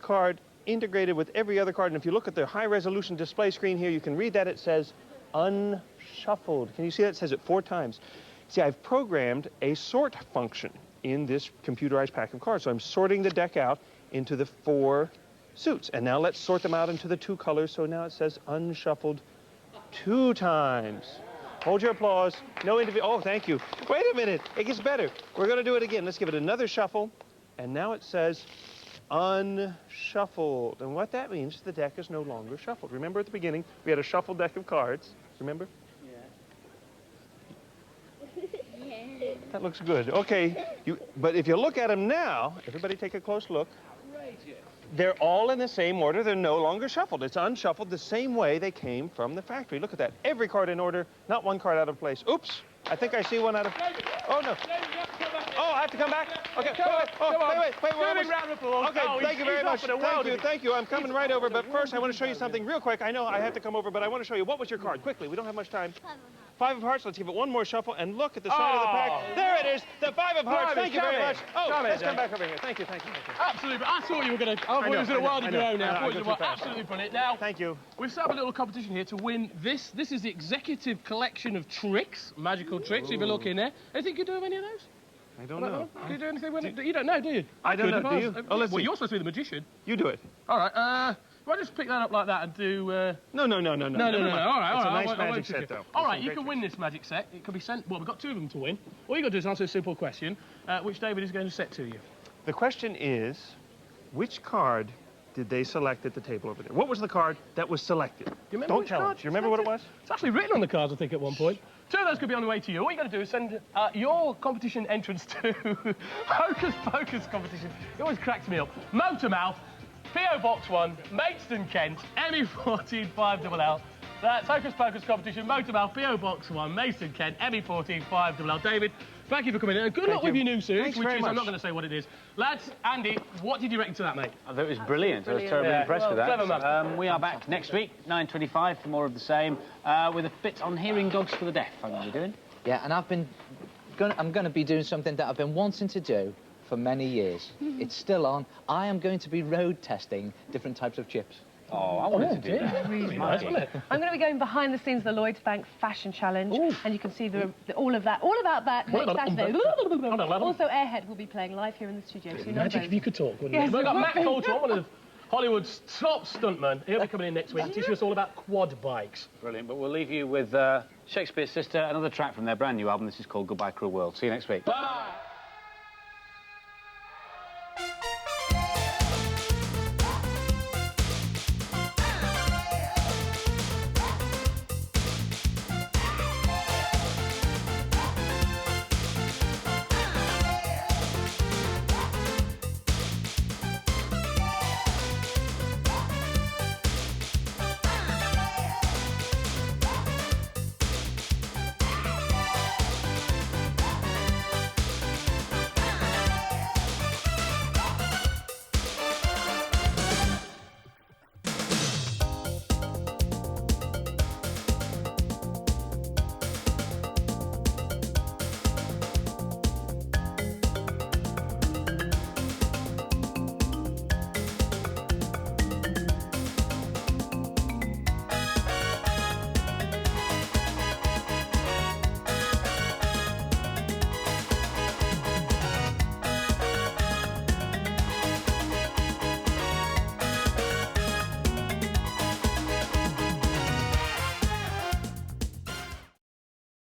card integrated with every other card. And if you look at the high-resolution display screen here, you can read that it says unshuffled. Can you see that? It says it 4 times. See, I've programmed a sort function in this computerized pack of cards. So I'm sorting the deck out into the 4 suits. And now let's sort them out into the 2 colors. So now it says unshuffled 2 times. Hold your applause. No interview. Oh, thank you. Wait a minute. It gets better. We're going to do it again. Let's give it another shuffle. And now it says unshuffled. And what that means is the deck is no longer shuffled. Remember at the beginning, we had a shuffled deck of cards. Remember? Yeah. That looks good. Okay. But if you look at them now, everybody take a close look. They're all in the same order. They're no longer shuffled. It's unshuffled the same way they came from the factory. Look at that. Every card in order, not one card out of place. Oops. I think I see one out of... Oh, no. Oh, I have to come back? Okay. Wait. Okay, thank you very much. Thank you. I'm coming right over. But first, I want to show you something real quick. I know I have to come over, but I want to show you. What was your card? Quickly. We don't have much time. 5 of hearts. Let's give it one more shuffle and look at the side of the pack. There it is. The 5 of hearts. Thank you very much. Oh, let's come back over here. Thank you. Absolutely. I thought you were going to... I thought it was a while ago now. I thought you were absolutely brilliant. Now, thank you. We've set up a little competition here to win this. This is the executive collection of tricks, magical tricks. If you look in there. Anything you can do with any of those? I don't know. Can you do anything with it? You don't know, do you? I don't know. Do you? Oh, let's see. Well, you're supposed to be the magician. You do it. All right. If I just pick that up like that and do... No. No. All right. It's a nice magic set, though. All right, you can win this magic set. It can be sent... Well, we've got 2 of them to win. All you've got to do is answer a simple question, which David is going to set to you. The question is, which card did they select at the table over there? What was the card that was selected? Don't tell us. Do you remember what it was? It's actually written on the cards, I think, at one point. 2 of those could be on the way to you. All you got to do is send your competition entrance to Hocus Pocus competition. It always cracks me up. Motormouth, P.O. Box 1, Maidstone, Kent, ME145LL. That's Hocus Pocus competition, Motormouth, P.O. Box 1, Maidstone, Kent, ME145LL. David, thank you for coming in. And good luck with your new series, which is, I'm not going to say what it is. Lads, Andy, what did you reckon to that, mate? I thought it was brilliant. I was terribly impressed with that. Clever man. We are back next week, 9:25, for more of the same, with a bit on hearing dogs for the deaf. I'm going to be doing. Yeah, and I'm going to be doing something that I've been wanting to do for many years. It's still on. I am going to be road testing different types of chips. Oh, I wanted to do that. Really nice, wasn't it? I'm going to be going behind the scenes of the Lloyds Bank Fashion Challenge, and you can see all about that next Saturday. Also, Airhead will be playing live here in the studio. So Magic if you could talk, wouldn't it? We've got Matt Coulter, one of Hollywood's top stuntmen. He'll be coming in next week, teaching us all about quad bikes. Brilliant, but we'll leave you with Shakespeare's Sister, another track from their brand new album. This is called Goodbye Cruel World. See you next week. Bye.